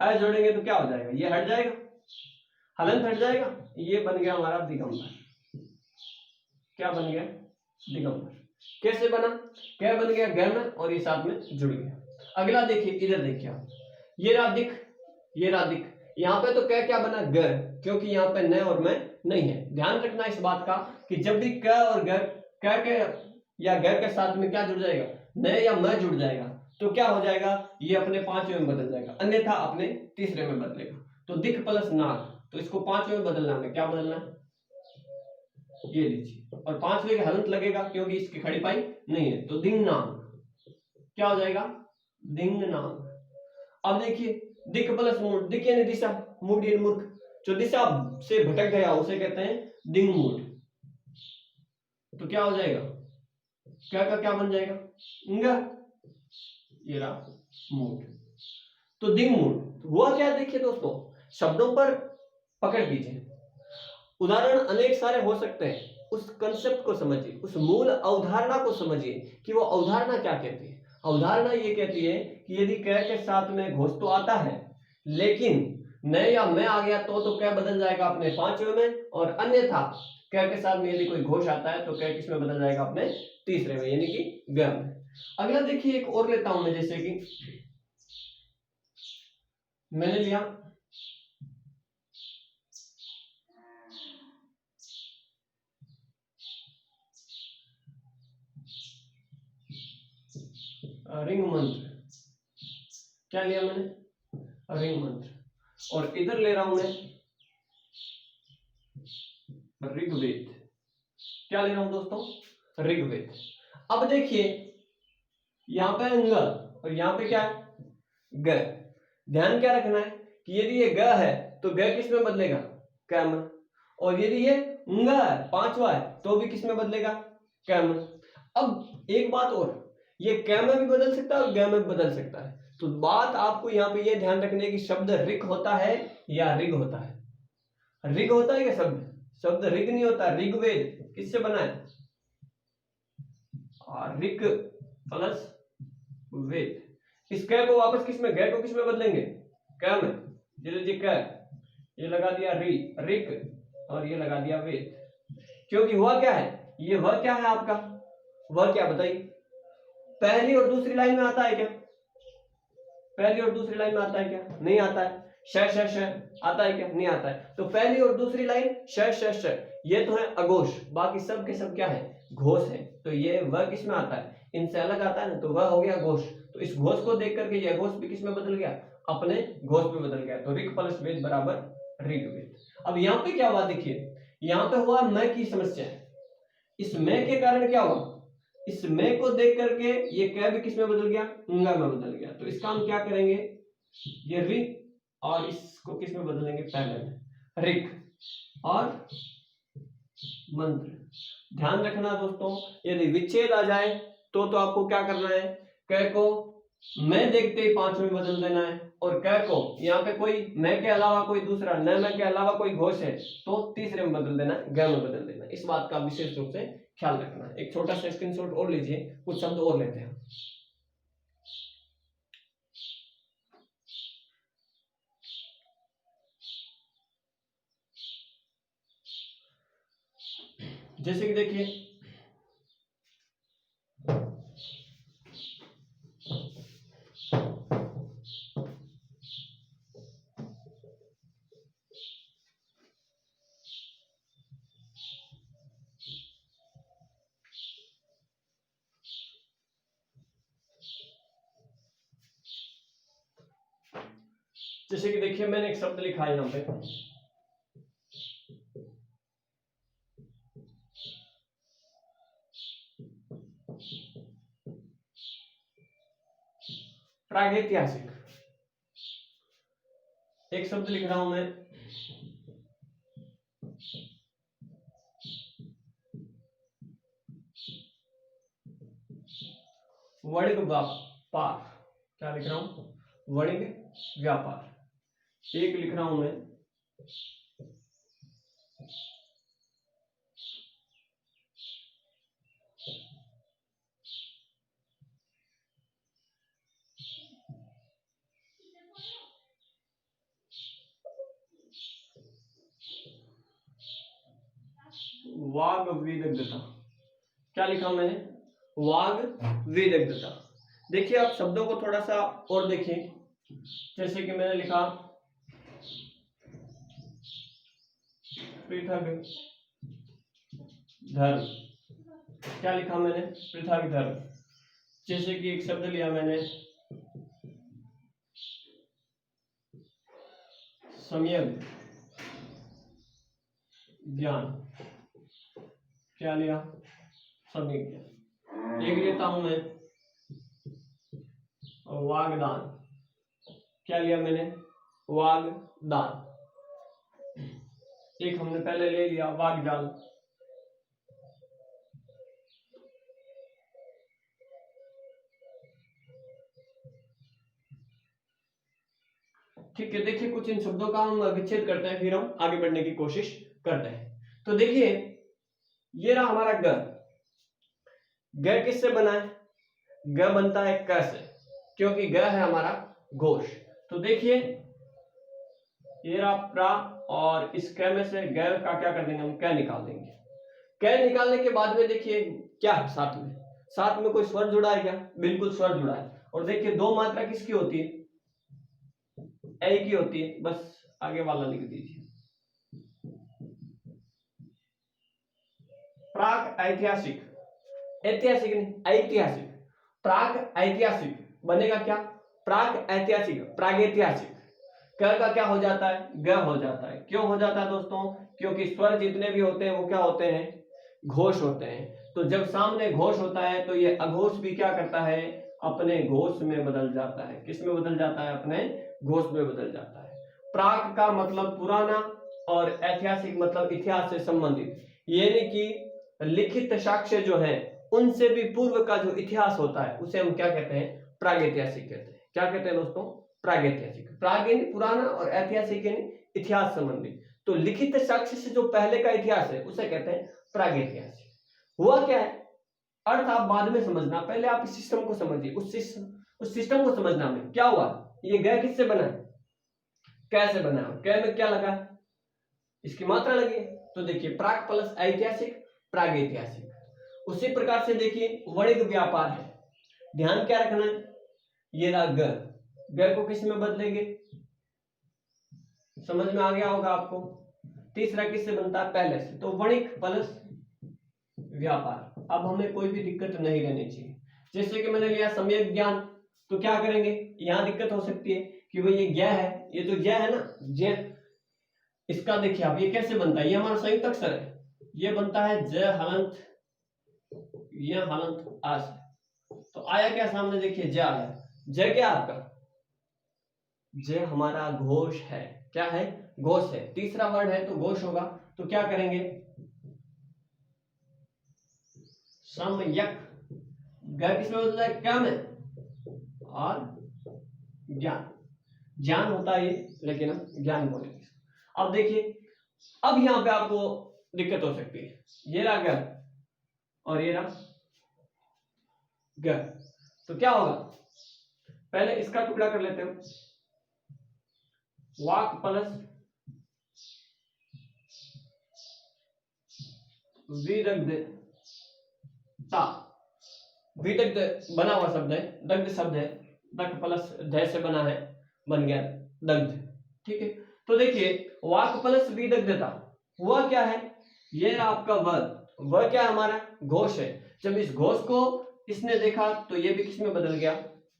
अ जोड़ेंगे तो क्या हो जाएगा? ये हट जाएगा, हलंत हट जाएगा, ये बन गया हमारा दिगंबर। क्या बन गया? दिगंबर। कैसे बना? क्या बन गया? ग में, और ये साथ में जुड़ गया। अगला देखिए, इधर देखिए आप, ये रहा दिक्, ये रहा दिक्। यहाँ पे तो क्या बना? ग, क्योंकि यहाँ पे न और मैं नहीं है। ध्यान रखना इस बात का कि जब भी क और ग, क के या ग के साथ में क्या जुड़ जाएगा? न या मैं जुड़ जाएगा तो क्या हो जाएगा? ये अपने पांचवें में बदल जाएगा, अन्यथा अपने तीसरे में बदलेगा। तो दिक् प्लस नाग, तो इसको पांचवें में बदलना है। क्या बदलना है? ये लीजिए, और पांचवें के हलंत लगेगा क्योंकि इसकी खड़ी पाई नहीं है, तो दिंग नाग। क्या हो जाएगा? दिंग नाग। अब देखिए दिक् प्लस मूड। दिक् यानी दिशा, मूड यानी मूर्ख। जो दिशा से भटक गया उसे कहते हैं दिंग मूड। तो क्या हो जाएगा? क्या का क्या बन जाएगा? ंग। ये रहा मूड। तो दिंग मूड हुआ क्या? देखिए दोस्तों, शब्दों पर पकड़ कीजिए। उदाहरण अनेक सारे हो सकते हैं, उस कंसेप्ट को समझिए, उस मूल अवधारणा को समझिए कि वो अवधारणा क्या कहती है। अवधारणा ये कहती है कि यदि क के साथ में घोष तो आता है, लेकिन न या मैं आ गया तो क बदल जाएगा अपने पांचवें में, और अन्यथा क के साथ में यदि कोई घोष आता है तो क किस में बदल जाएगा? अपने तीसरे में, यानी कि ग में। अगला देखिए एक और लेता हूं मैं, जैसे कि मैंने लिया रिंग मंत्र। क्या लिया मैंने? रिंग मंत्र। और इधर ले रहा हूं मैं ऋग्वेद। क्या ले रहा हूं दोस्तों? ऋग्वेद। अब देखिए यहां पे अंग और यहां पे क्या है? ग। ध्यान क्या रखना है कि यदि ये ग है तो ग किस में बदलेगा? क में। और यदि ये ंग है, पांचवा है, तो भी किस में बदलेगा? क में। अब एक बात और, ये क में भी बदल सकता है और ग में भी बदल सकता है। तो बात आपको यहाँ पे ये ध्यान रखने की, शब्द ऋक होता है या ऋग होता है? ऋग होता है क्या शब्द? शब्द ऋग नहीं होता। ऋग्वेद किससे बना है? ऋक प्लस वेद। इस क को वापस किस में? ग को किस में बदलेंगे? क में। जी क, ये लगा दिया रि, ऋक, और ये लगा दिया वेद। क्योंकि हुआ क्या है? ये वह क्या है आपका? वह क्या बताइए? पहली और दूसरी लाइन में आता है क्या? पहली और दूसरी लाइन में आता है क्या? नहीं आता है। श आता है क्या? नहीं आता है। तो पहली और दूसरी लाइन श ये तो है अघोष, बाकी सब के सब क्या है? घोष है। तो ये वह किस में आता है? इनसे अलग आता है ना, तो वह हो गया घोष। तो इस घोष को देख करके यह घोष भी किस में बदल गया? अपने घोष में बदल गया। तो ऋक प्लस वेद बराबर ऋग्वेद। अब यहाँ पे क्या हुआ देखिए, यहाँ पे हुआ मैं की समस्या है। इस मैं के कारण क्या हुआ, इस मैं को देख करके ये कै भी किस में बदल गया, ंगा में बदल गया। तो इसका हम क्या करेंगे, ये ऋ और इसको किस में बदलेंगे, पहले में ऋक और मंत्र। ध्यान रखना दोस्तों, यदि विच्छेद आ जाए तो आपको क्या करना है, कै को मैं देखते ही 5 में बदल देना है, और कै को यहाँ पे कोई मैं के अलावा कोई दूसरा न मैं के अलावा कोई घोष है तो तीसरे में बदल देना, ग में बदल देना। इस बात का विशेष रूप से ख्याल रखना है। एक छोटा सा स्क्रीनशॉट और लीजिए, कुछ शब्द और लेते हैं। जैसे कि देखिए जैसे कि देखिए मैंने एक शब्द लिखा है यहाँ पे, प्रागैतिहासिक। एक शब्द लिख रहा हूं मैं, वाणिज्य व्यापार। क्या लिख रहा हूं, वाणिज्य व्यापार। एक लिख रहा हूं मैं वाग्विदग्धता। क्या लिखा मैंने, वाग्विदग्धता। देखिए आप शब्दों को थोड़ा सा और देखिए, जैसे कि मैंने लिखा पृथक धर्म। क्या लिखा मैंने, पृथक धर्म। जैसे कि एक शब्द लिया मैंने सम्यक ज्ञान। क्या लिया, सम्यक ज्ञान। एक लेता हूं मैं वागदान। क्या लिया मैंने, वागदान। एक हमने पहले ले लिया वागजाल। ठीक है, देखिए कुछ इन शब्दों का हम विच्छेद करते हैं, फिर हम आगे बढ़ने की कोशिश करते हैं। तो देखिए ये रहा हमारा ग। ग किससे बना है, ग बनता है क से, क्योंकि ग है हमारा घोष। तो देखिए ये रहा प्रा, और इस क में से ग का क्या कर देंगे हम, क निकाल देंगे। क निकालने के बाद में देखिए क्या है, साथ में कोई स्वर जुड़ा है क्या, बिल्कुल स्वर जुड़ा है। और देखिए दो मात्रा किसकी होती है, ए की होती है। बस आगे वाला लिख दीजिए, प्राक ऐतिहासिक, ऐतिहासिक नहीं ऐतिहासिक, प्राक ऐतिहासिक बनेगा क्या, प्राक ऐतिहासिक, प्रागैतिहासिक। क का क्या हो जाता है, ग हो जाता है। क्यों हो जाता है दोस्तों, क्योंकि स्वर जितने भी होते हैं वो क्या होते हैं, घोष होते हैं। तो जब सामने घोष होता है तो ये अघोष भी क्या करता है, अपने घोष में बदल जाता है। किस में बदल जाता है, अपने घोष में बदल जाता है। प्राक का मतलब पुराना, और ऐतिहासिक मतलब इतिहास से संबंधित, यानी कि लिखित साक्ष्य जो है उनसे भी पूर्व का जो इतिहास होता है उसे हम क्या कहते हैं, प्रागैतिहासिक कहते हैं। क्या कहते हैं दोस्तों, प्रागैतिहासिक। प्राग यानी पुराना और ऐतिहासिक यानी इतिहास संबंधी। तो लिखित साक्ष्य से जो पहले का इतिहास है उसे कहते हैं प्रागैतिहासिक। हुआ क्या है, अर्थ आप बाद में समझना, पहले आप इस सिस्टम को समझिए। उस सिस्टम को समझना में क्या हुआ, ये ग किससे बना है, कैसे बना है, कै में क्या लगा, इसकी मात्रा लगी। तो देखिए प्राक प्लस ऐतिहासिक, प्रागैतिहासिक। उसी प्रकार से देखिए वाणिज्य व्यापार है, ध्यान क्या रखना है, ये रहा ग, ग को किस में बदलेंगे, समझ में आ गया होगा आपको। तीसरा किससे बनता है, पहले से। तो वाणिज्य प्लस व्यापार। अब हमें कोई भी दिक्कत नहीं रहनी चाहिए। जैसे कि मैंने लिया सम्यक ज्ञान, तो क्या करेंगे, यहां दिक्कत हो सकती है कि भाई ये ज्ञ है, ये तो ज्ञ है ना, ज्ञ, इसका देखिए आप, ये कैसे बनता है, ये हमारा संयुक्त अक्षर है, ये बनता है ज हलंत, ये हलंत आ से। तो आया क्या सामने, देखिए ज आया। ज क्या आपका, ज हमारा घोष है। क्या है, घोष है। तीसरा वर्ड है तो घोष होगा। तो क्या करेंगे, सम्यक, ग किसमें बदल जाएगा, क्या में, और ज्ञान, ज्ञान होता है ये, लेकिन हम ज्ञान बोलेंगे। अब देखिए, अब यहां पे आपको दिक्कत हो सकती है, ये रहा ग और ये रहा ग। तो क्या होगा, पहले इसका टुकड़ा कर लेते हैं, वाक प्लस विदग्धता, विदग्ध बना हुआ शब्द है, दग्ध शब्द है, दग्ध प्लस ध से बना है, बन गया दग्ध। ठीक है, तो देखिए वाक प्लस विदग्धता हुआ क्या है, ये आपका व क्या है, हमारा घोष है। जब इस घोष को इसने देखा तो ये भी किसमें बदल गया,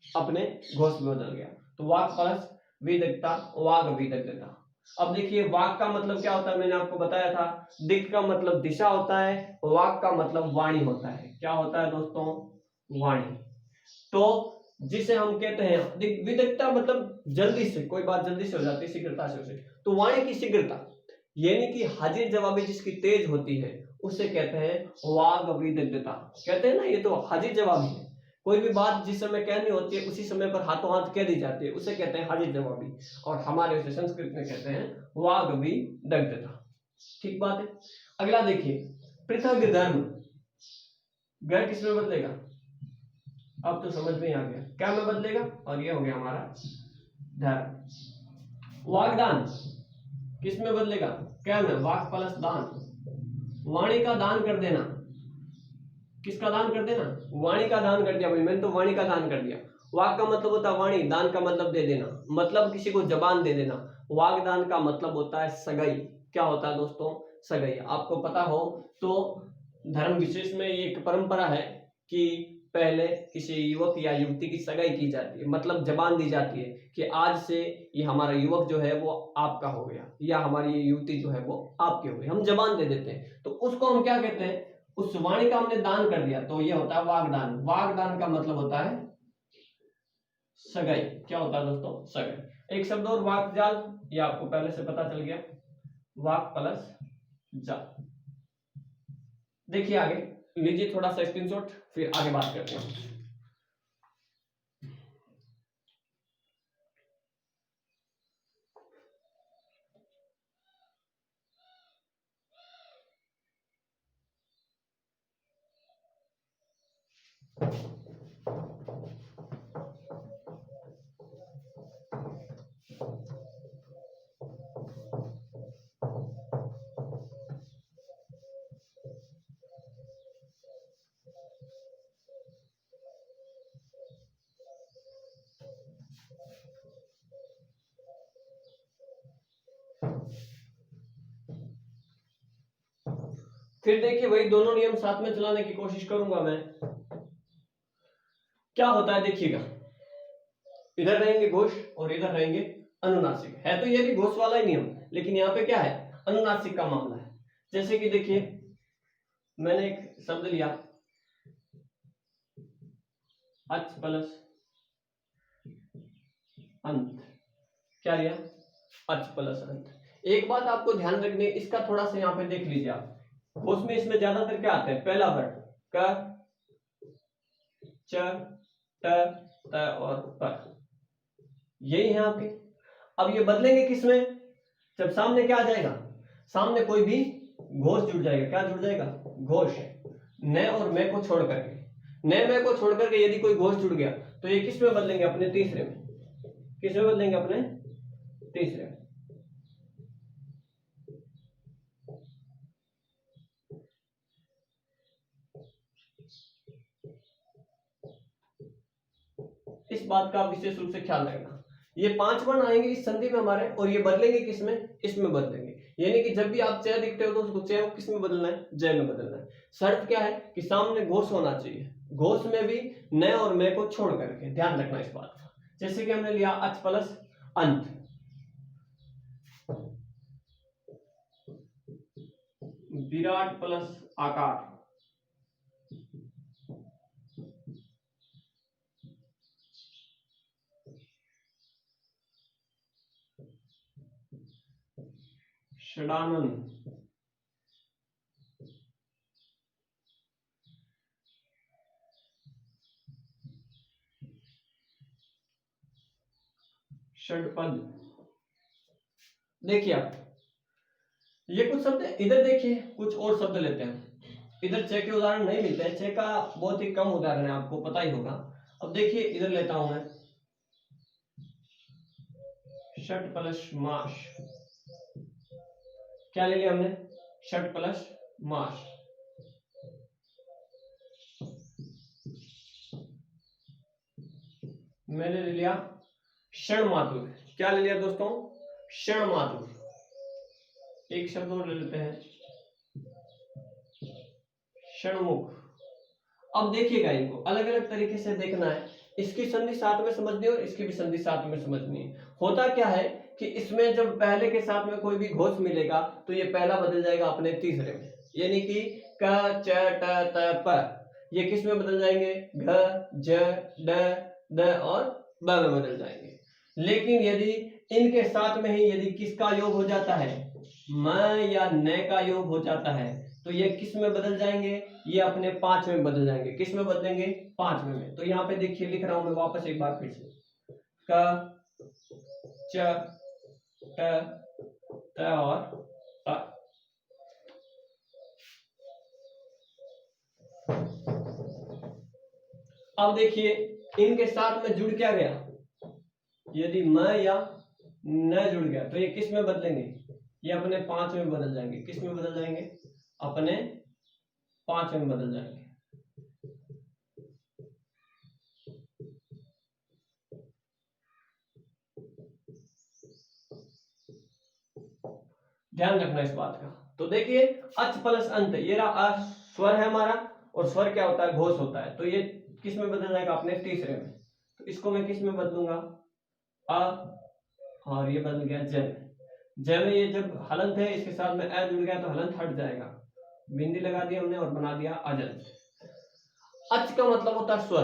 अपने घोष में बदल गया। तो वाक प्लस विदग्धता, वाग विदग्धता। अब देखिए वाक का मतलब क्या होता है, मैंने आपको बताया था, दिक् का मतलब दिशा होता है, वाक का मतलब वाणी होता है। क्या होता है दोस्तों, वाणी। तो जिसे हम कहते हैं विदग्धता, मतलब जल्दी से, कोई बात जल्दी से हो जाती है, शीघ्रता से उसे। तो वाणी की शीघ्रता, यानी कि हाजिर जवाबी जिसकी तेज होती है, उसे कहते हैं वाग विदग्धता। कहते हैं ना, ये तो हाजिर जवाबी है, कोई भी बात जिस समय कहनी होती है उसी समय पर हाथों हाथ कह दी जाती है, उसे कहते हैं हाजिर जवाबी, और हमारे उसे संस्कृत में कहते हैं वाग विदग्धता। ठीक बात है। अगला देखिए, पृथक धर्म, घर किसमें बदलेगा, अब तो समझ में आ गया, क्या में बदलेगा, और ये हो गया हमारा धर्म। वागदान किसमें बदलेगा, क्या में, वाक प्लस दान, वाणी का दान कर देना, किसका दान कर देना, वाणी का दान कर दिया भाई, मैंने तो वाणी का दान कर दिया। वाक का मतलब होता है वाणी, दान का मतलब दे देना, मतलब किसी को जबान दे देना। वागदान का मतलब होता है सगाई। क्या होता है दोस्तों, सगाई। आपको पता हो तो धर्म विशेष में ये एक परंपरा है कि पहले किसी युवक या युवती की सगाई की जाती है, मतलब जबान दी जाती है कि आज से ये हमारा युवक जो है वो आपका हो गया, या हमारी ये युवती जो है वो आपकी हो गई, हम जबान दे देते हैं। तो उसको हम क्या कहते हैं, उस वाणी का हमने दान कर दिया, तो ये होता है वागदान। वागदान का मतलब होता है सगाई। क्या होता है दोस्तों, सगाई। एक शब्द और, वाकजाल, ये आपको पहले से पता चल गया, वाक प्लस जाल। देखिए आगे, लीजिए थोड़ा सा स्क्रीनशॉट, फिर आगे बात करते हैं। फिर देखिए वही दोनों नियम साथ में चलाने की कोशिश करूंगा मैं। क्या होता है देखिएगा, इधर रहेंगे घोष और इधर रहेंगे अनुनासिक। है तो ये भी घोष वाला ही नियम, लेकिन यहाँ पे क्या है, अनुनासिक का मामला है। जैसे कि देखिए, मैंने एक शब्द लिया अच प्लस अंत। क्या लिया, अच प्लस अंत। एक बात आपको ध्यान रखनी है, इसका थोड़ा सा यहाँ पे देख लीजिए आप, उसमें इसमें ज्यादातर क्या आता है, पहला वर्ड क, च, ट, त और प, यही है आपके। अब ये बदलेंगे किसमें, जब सामने क्या आ जाएगा, सामने कोई भी घोष जुड़ जाएगा। क्या जुड़ जाएगा, घोष। न और मैं को छोड़ करके, न मैं को छोड़ करके यदि कोई घोष जुड़ गया तो ये किस में बदलेंगे, अपने तीसरे में। किस में बदलेंगे, अपने तीसरे में। इस बात का विशेष रूप से ख्याल रखना, ये 5 वर्ण आएंगे इस संधि में हमारे, और ये बदलेंगे किसमें, इसमें बदलेंगे। यानी कि जब भी आप च दिखते हो तो उसको च को किस में बदलना है, जय में बदलना है। शर्त क्या है कि सामने घोष होना चाहिए, घोष में भी न और मैं को छोड़ करके, ध्यान रखना इस बात का। जैसे कि हमने लिया अच प्लस अंत, विराट प्लस आकार, षडानन, षडपद। देखिए आप ये कुछ शब्द है, इधर देखिए कुछ और शब्द लेते हैं। इधर च के उदाहरण नहीं मिलते हैं, च का बहुत ही कम उदाहरण है, आपको पता ही होगा। अब देखिए इधर लेता हूं मैं षट प्लस मास। क्या ले लिया हमने? षट प्लस मास। मैंने ले लिया क्षण मातुर। क्या ले लिया दोस्तों? क्षण मातुर। एक शब्द और ले लेते हैं, क्षणमुख। अब देखिएगा, इनको अलग अलग तरीके से देखना है। इसकी संधि साथ में समझनी है और इसकी भी संधि साथ में समझनी है। होता क्या है कि इसमें जब पहले के साथ में कोई भी घोष मिलेगा तो ये पहला बदल जाएगा अपने तीसरे में, यानी कि क च ट त प। ये किस में बदल जाएंगे? घ ज ड द और ब में बदल जाएंगे। लेकिन यदि इनके साथ में ही यदि किसका योग हो जाता है, म या न का योग हो जाता है, तो ये किस में बदल जाएंगे? ये अपने पांचवें में बदल जाएंगे। किस में बदलेंगे? पांचवें में। तो यहाँ पे देखिए लिख रहा हूं मैं वापस एक बार फिर से, क च ट त और त। अब देखिए इनके साथ में जुड़ क्या गया? यदि म या न जुड़ गया तो ये किस में बदलेंगे? ये अपने पांचवें में बदल जाएंगे। किस में बदल जाएंगे? अपने पांचवें में बदल जाएंगे। ध्यान रखना इस बात का। तो देखिए अच प्लस अंत, ये रहा स्वर है हमारा, और स्वर क्या होता है? घोष होता है। तो ये किस में बदल जाएगा? अपने तीसरे में। तो इसको मैं किस में बदलूंगा? अ, और ये बदल गया ज में। ज में ये जब हलंत है, इसके साथ में अ जुड़ गया तो हलंत हट जाएगा। बिंदी लगा दिया हमने और बना दिया अजंत। अच का मतलब होता है स्वर।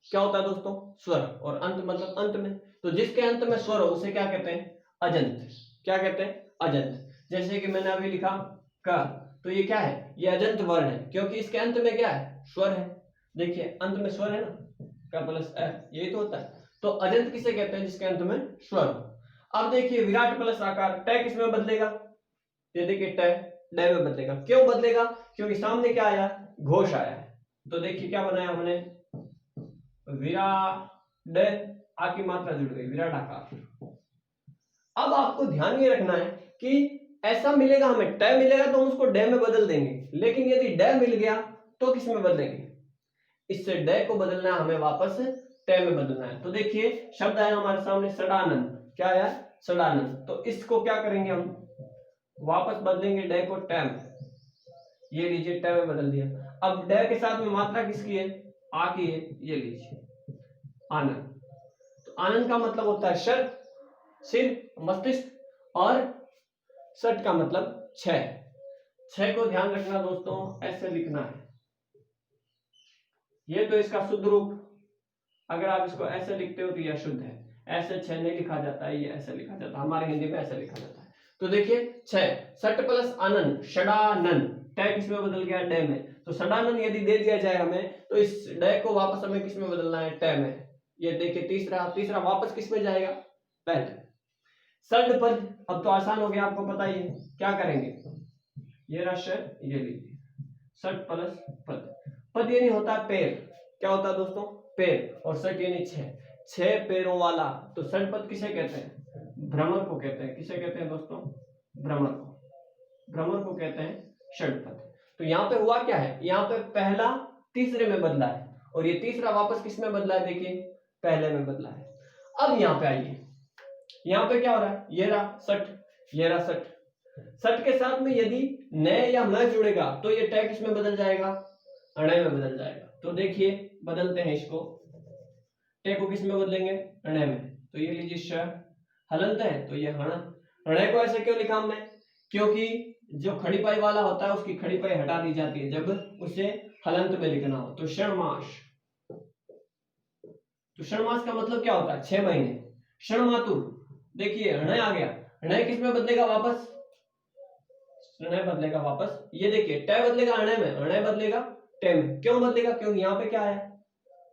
क्या होता है दोस्तों? स्वर। और अंत मतलब अंत में। तो जिसके अंत में स्वर हो उसे क्या कहते हैं? अजंत। क्या कहते हैं? अजंत। जैसे कि मैंने अभी लिखा क, तो ये क्या है? ये अजंत वर्ण है, क्योंकि इसके अंत में क्या है? स्वर है। देखिए अंत में स्वर है ना, क प्लस अ, यही तो होता है। तो अजंत किसे कहते हैं? जिसके अंत में स्वर हो। अब देखिए विराट प्लस आकार, ट किस में बदलेगा? ये देखिए ट ड में बदलेगा। क्यों बदलेगा? क्योंकि सामने क्या आया? घोष आया है। तो देखिए क्या बनाया हमने? विराट, आ की मात्रा जुड़ गई, विराट आकार। अब आपको ध्यान ये रखना है कि ऐसा मिलेगा हमें, ट मिलेगा तो हम उसको ड में बदल देंगे, लेकिन यदि ड मिल गया तो किस में बदलेंगे? इससे ड को बदलना है हमें, वापस ट में बदलना है। तो देखिए शब्द आया हमारे सामने षडानन। क्या आया? षडानन। तो इसको क्या करेंगे हम? वापस बदलेंगे ड को ट में। ये लीजिए ट में बदल दिया। अब ड के साथ में मात्रा किसकी है? आ की है। ये लीजिए आनंद। तो आनंद का मतलब होता है शर, सिर, मस्तिष्क, और सट का मतलब छह। छह को ध्यान रखना दोस्तों, ऐसे लिखना है। ये तो इसका शुद्ध रूप, अगर आप इसको ऐसे लिखते हो तो यह शुद्ध है। ऐसे छह नहीं लिखा जाता है, ये ऐसे लिखा जाता है, हमारे हिंदी में ऐसे लिखा जाता है। तो देखिए छह, सट प्लस आनंद, षडानन। ट किस में बदल गया? ड में। तो षडानन यदि दे दिया जाए हमें, तो इस ड को वापस हमें किस में बदलना है? ट में। ये देखिए तीसरा वापस किस में जाएगा? पहले। षड पद, अब तो आसान हो गया, आपको पता ही है। क्या करेंगे? ये रहा षड, ये लीजिए षड प्लस पद। पद यानी होता है पैर। क्या होता है दोस्तों? पैर। और षट यानी छह, छह पैरों वाला। तो षड पद किसे कहते हैं? भ्रमर को कहते हैं। किसे कहते हैं दोस्तों? भ्रमर को। भ्रमर को कहते हैं षड पद। तो यहाँ पे हुआ क्या है? यहाँ पे पहला तीसरे में बदला है, और ये तीसरा वापस किस में बदला है? देखिए पहले में बदला है। अब यहाँ पे आइए, यहाँ पे क्या हो रहा है? ये रहा सठ, ये रहा सठ। सठ के साथ में यदि न या म जुड़ेगा तो ये ट किस में बदल जाएगा? अणय में बदल जाएगा। तो देखिए बदलते हैं इसको, ट को किस में बदलेंगे? अणय में। तो ये लीजिए श, हलंत है तो ये हण। अणय को ऐसे क्यों लिखा हमने? क्योंकि जो खड़ी पाई वाला होता है उसकी खड़ी पाई हटा दी जाती है जब उसे हलंत में लिखना हो। तो षणमास, तो षणमास का मतलब क्या होता है? 6 महीने। षणमातुर, देखिए ऋणय आ गया, ऋणय किस में बदलेगा वापस? ऋणय बदलेगा वापस, ये देखिए टय बदलेगा ऋणय में, ऋणय बदलेगा टय में। क्यों बदलेगा? क्योंकि यहाँ पे क्या आया?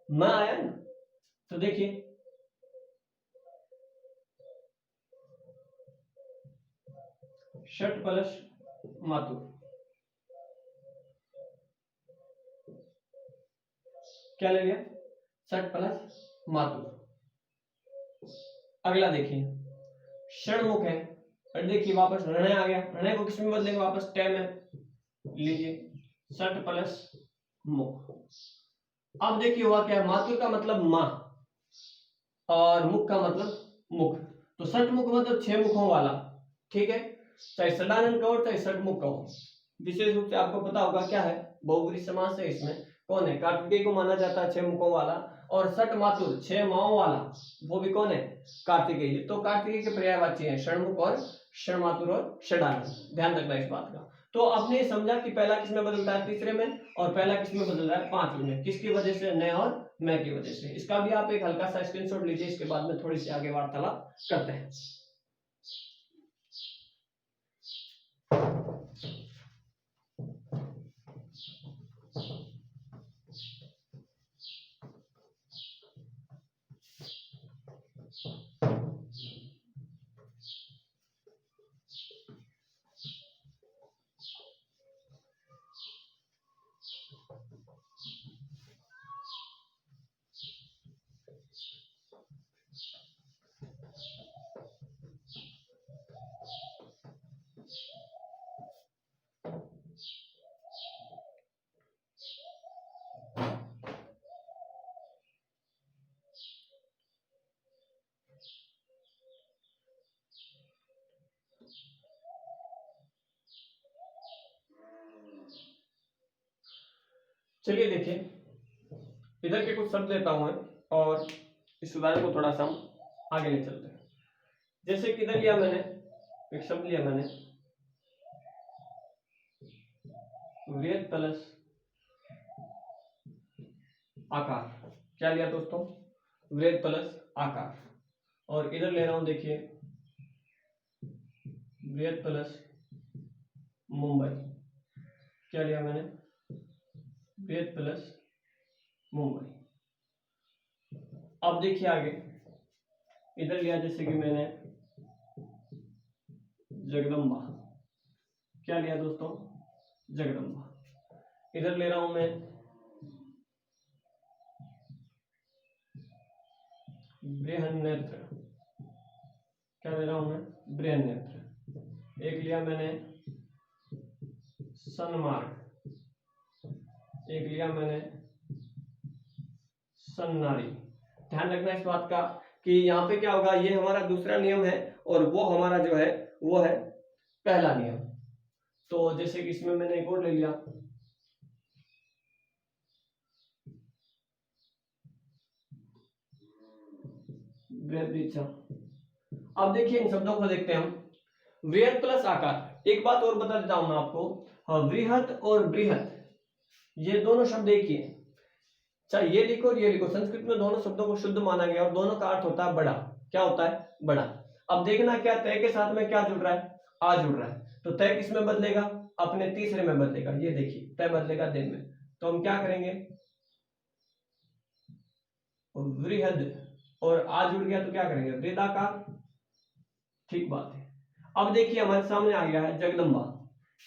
म आया ना। तो देखिए षट प्लस मातुर, क्या ले लिया? षट प्लस मातुर। अगला देखिए षणमुख है, और देखिए वापस ऋणय आ गया, ऋणय को किस में बदलेंगे वापस? टय में। लीजिए षट प्लस मुख। अब देखिए हुआ क्या है? मातुर का मतलब मां और मुख का मतलब मुख। तो षट मुख मतलब 6 मुखों वाला, ठीक है। चाहे षडानन कहो चाहे षट मुख कहो। विशेष रूप से आपको पता होगा क्या है? बहुब्रीहि समास है इसमें। कौन है? कार्तिकेय को माना जाता है 6 मुखों वाला, और षट मातुर 6 माओं वाला, वो भी कौन है? कार्तिकेय। तो कार्तिकेय के पर्यायवाची है षणमुख और षणमातुर और षडानन, ध्यान रखना इस बात का। तो आपने समझा कि पहला किसमें बदलता है? तीसरे में। और पहला किसमें बदल रहा है? पांचवें में। किसकी वजह से? न और मैं की वजह से। इसका भी आप एक हल्का सा स्क्रीनशॉट लीजिए, इसके बाद में थोड़ी सी आगे वार्तालाप करते हैं। चलिए देखिए, इधर के कुछ शब्द लेता हूं मैं और इस उदाहरण को थोड़ा सा हम आगे ले चलते हैं। जैसे कि इधर लिया मैंने, एक शब्द लिया मैंने वृहत प्लस आकार। क्या लिया दोस्तों? वृहत प्लस आकार। और इधर ले रहा हूं देखिए वृहत प्लस मुंबई। क्या लिया मैंने? वृहत प्लस मुंबई। अब देखिए आगे, इधर लिया जैसे कि मैंने जगदम्बा। क्या लिया दोस्तों? जगदम्बा। इधर ले रहा हूं मैं बृहन्नेत्र। क्या ले रहा हूं मैं? बृहन्नेत्र। एक लिया मैंने सन्मार्ग, एक लिया मैंने सन्नारी। ध्यान रखना इस बात का कि यहाँ पे क्या होगा, ये हमारा दूसरा नियम है और वो हमारा जो है वो है पहला नियम। तो जैसे कि इसमें मैंने एक और ले लिया वृहदीच्छा। अब देखिए इन शब्दों को देखते हैं हम। वृहत प्लस आकार। एक बात और बता देता हूं मैं आपको, वृहत और बृहत ये दोनों शब्द एक ही है। चाहे ये लिखो और ये लिखो, संस्कृत में दोनों शब्दों को शुद्ध माना गया और दोनों का अर्थ होता है बड़ा। क्या होता है? बड़ा। अब देखना क्या तय के साथ में क्या जुड़ रहा है? आ जुड़ रहा है। तो तय किस में बदलेगा? अपने तीसरे में बदलेगा। ये देखिए तय बदलेगा दिन में। तो हम क्या करेंगे? वृहद, और आ जुड़ गया तो क्या करेंगे? वृहदाकार। ठीक बात है। अब देखिए हमारे सामने आ गया है जगदम्बा।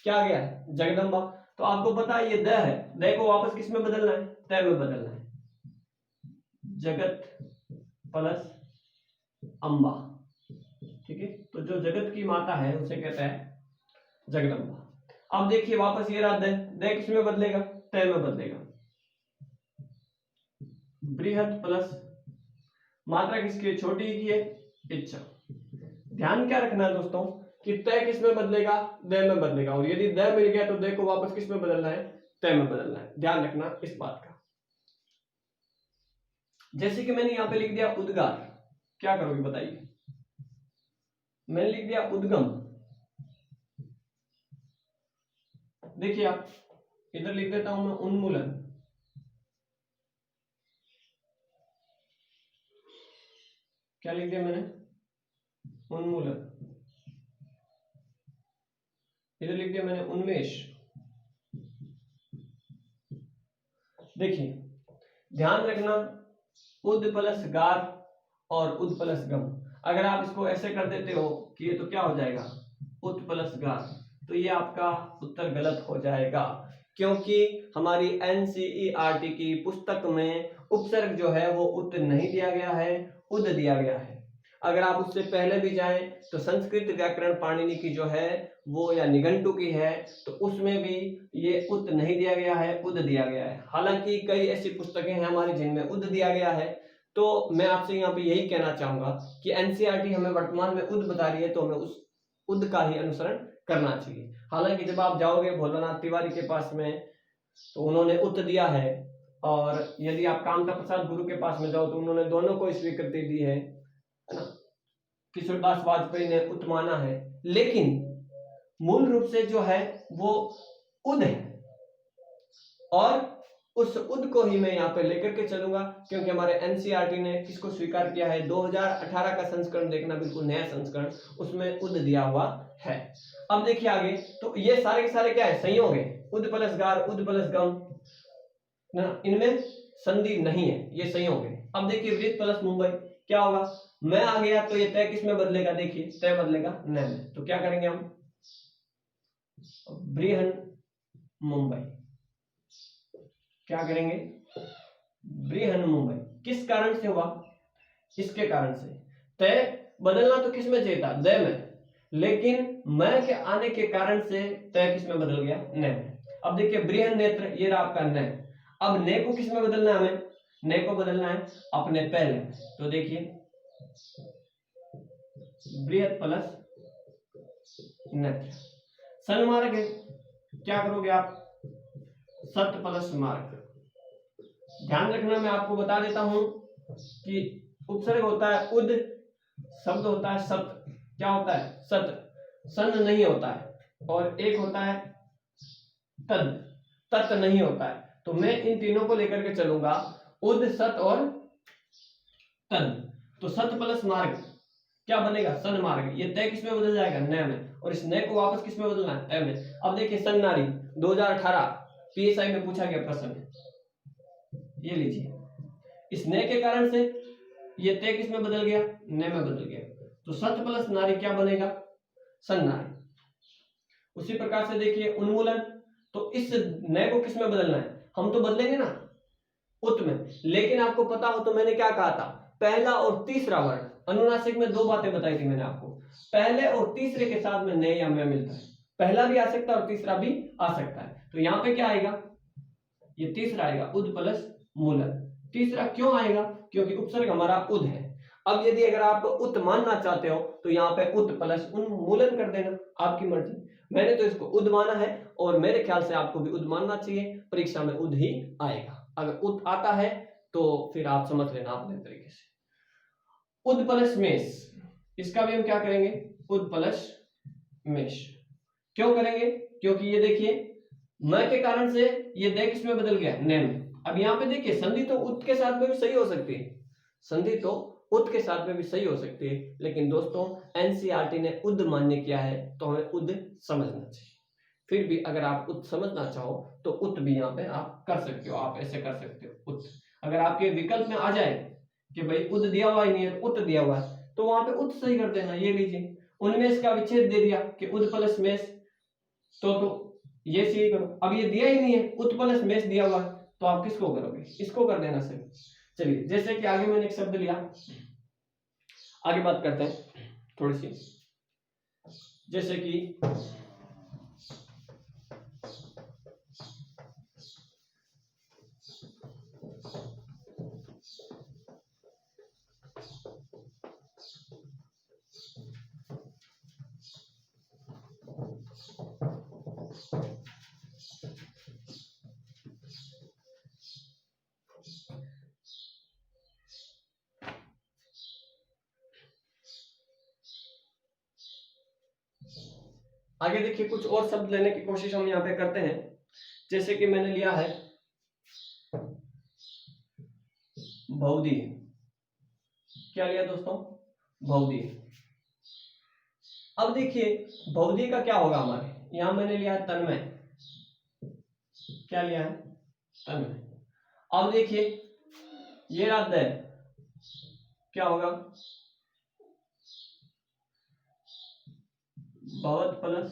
क्या आ गया है? जगदम्बा। तो आपको पता है ये द है, द को वापस किस में बदलना है? तय में बदलना है। जगत प्लस अंबा। ठीक है, तो जो जगत की माता है उसे कहते हैं जगदम्बा। अब देखिए वापस ये रहा द किस में बदलेगा? तय में बदलेगा। बृहत प्लस मात्रा किसकी? छोटी की है, इच्छा। ध्यान क्या रखना है दोस्तों कि तय किस में बदलेगा? द में बदलेगा। और यदि द मिल गया तो द को वापस किस में बदलना है? तय में बदलना है। ध्यान रखना इस बात का। जैसे कि मैंने यहां पे लिख दिया उद्गार, क्या करोगे बताइए? मैंने लिख दिया उद्गम, देखिए आप, इधर लिख देता हूं मैं उन्मूलन, क्या लिख दिया मैंने, उन्मूलन, इधर लिख दिया मैंने उन्मेष। देखिए ध्यान रखना, उद प्लस गार और उद प्लस गम, अगर आप इसको ऐसे कर देते हो कि ये तो क्या हो जाएगा, उत प्लस गार, तो ये आपका उत्तर गलत हो जाएगा, क्योंकि हमारी एनसीईआरटी की पुस्तक में उपसर्ग जो है वो उत नहीं दिया गया है, उद दिया गया है। अगर आप उससे पहले भी जाएं तो संस्कृत व्याकरण पाणिनि की जो है वो या निघंटु की है, तो उसमें भी ये उत नहीं दिया गया है, उद दिया गया है। हालांकि कई ऐसी पुस्तकें हैं हमारी जिनमें उद दिया गया है। तो मैं आपसे यहाँ पे यही कहना चाहूंगा कि एनसीईआरटी हमें वर्तमान में उद बता रही है, तो हमें उस उद का ही अनुसरण करना चाहिए। हालांकि जब आप जाओगे भोलानाथ तिवारी के पास में तो उन्होंने उत दिया है, और यदि आप कामता प्रसाद गुरु के पास में जाओ तो उन्होंने दोनों को स्वीकृति दी है ना। किशोरदास वाजपेयी ने उत माना है, लेकिन मूल रूप से जो है वो उद है, और उस उद को ही मैं यहाँ पे लेकर के चलूंगा, क्योंकि हमारे एनसीईआरटी ने किसको स्वीकार किया है, 2018 का संस्करण देखना, बिल्कुल नया संस्करण, उसमें उद दिया हुआ है। अब देखिए आगे, तो ये सारे के सारे क्या है, संयोग है, उद प्लस गार, उद प्लस गम ना, इनमें संधि नहीं है, ये संयोग है। अब देखिए वृत्त प्लस मुंबई, क्या होगा, मैं आ गया तो ये तय किस में बदलेगा, देखिए तय बदलेगा न में, तो क्या करेंगे हम, बृहन मुंबई, क्या करेंगे, बृहन मुंबई, किस कारण से हुआ, इसके कारण से। तय बदलना तो किस में चाहिए था, द में, लेकिन मैं के आने के कारण से तय किस में बदल गया, न में। अब देखिए बृहन नेत्र, ये रहा आपका न, अब ने को किस में बदलना है, हमें ने को बदलना है अपने पहले, तो देखिए बृहत प्लस नेत्र, सन्मार्ग है, क्या करोगे आप, सत प्लस मार्ग। ध्यान रखना, मैं आपको बता देता हूं कि उपसर्ग होता है उद, शब्द होता है सत, क्या होता है सत, सन नहीं होता है, और एक होता है तद, तत् नहीं होता है। तो मैं इन तीनों को लेकर के चलूंगा, उद, सत और तद। तो सत प्लस मार्ग क्या बनेगा, सन मार्ग, ये तय किस में बदल जाएगा, न में, और इस न को वापस किस में बदलना है, तय में। अब देखिए सन नारी 2018 पीएसआई में पूछा गया प्रश्न, ये लीजिए, इस न के कारण से ये तय किस में बदल गया, न में बदल गया, तो सत प्लस नारी क्या बनेगा, सन नारी। उसी प्रकार से देखिए उन्मूलन, तो इस न को किस में बदलना है, हम तो बदलेंगे ना उत में, लेकिन आपको पता हो तो मैंने क्या कहा था, पहला और तीसरा वर्ण, अनुनासिक में दो बातें बताई थी मैंने आपको, पहले और तीसरे के साथ में ने या में मिलता है, पहला भी आ सकता है और तीसरा भी आ सकता है। तो यहाँ पे क्या आएगा, ये तीसरा आएगा, उद प्लस मूलन। तीसरा क्यों आएगा, क्योंकि उपसर्ग हमारा उद है। अब यदि अगर आप उत मानना चाहते हो तो यहाँ पे उत प्लस उन्मूलन कर देना, आपकी मर्जी। मैंने तो इसको उद माना है, और मेरे ख्याल से आपको भी उद मानना चाहिए, परीक्षा में उद ही आएगा। अगर उद आता है तो फिर आप समझ लेना अपने तरीके से। उद प्लस मेष, इसका भी हम क्या करेंगे, उद प्लस मेष। क्यों करेंगे, क्योंकि ये देखिए म के कारण से ये दे किस में बदल गया, ने में। अब यहाँ पे देखिए संधि तो उत के साथ में भी सही हो सकती है, संधि तो उत के साथ में भी सही हो सकती है, लेकिन दोस्तों एनसीईआरटी ने उद मान्य किया है तो हमें उद समझना चाहिए। फिर भी अगर आप उत समझना चाहो तो उत भी यहाँ पे आप कर सकते हो, आप ऐसे कर सकते हो उत। अगर आपके विकल्प में आ जाए कि भाई उद दिया हुआ ही नहीं है, उत दिया हुआ है, तो वहां पे उत सही कर देना। ये लीजिए उन्मेष का विच्छेद दे दिया कि उद प्लस मेष, तो ये सही करो। अब ये दिया ही नहीं है, उत प्लस मेष दिया हुआ है, तो आप किसको करोगे, इसको कर देना सही। चलिए जैसे कि आगे मैंने एक शब्द लिया, आगे बात करते हैं थोड़ी सी, जैसे कि आगे देखिए कुछ और शब्द लेने की कोशिश हम यहाँ पे करते हैं। जैसे कि मैंने लिया है भौदी। क्या लिया दोस्तों? भौदी। अब देखिए भौदी का क्या होगा हमारे, यहां मैंने लिया है तन्मय। क्या लिया है? तन्मय। अब देखिए ये रहा द, क्या होगा? भवत प्लस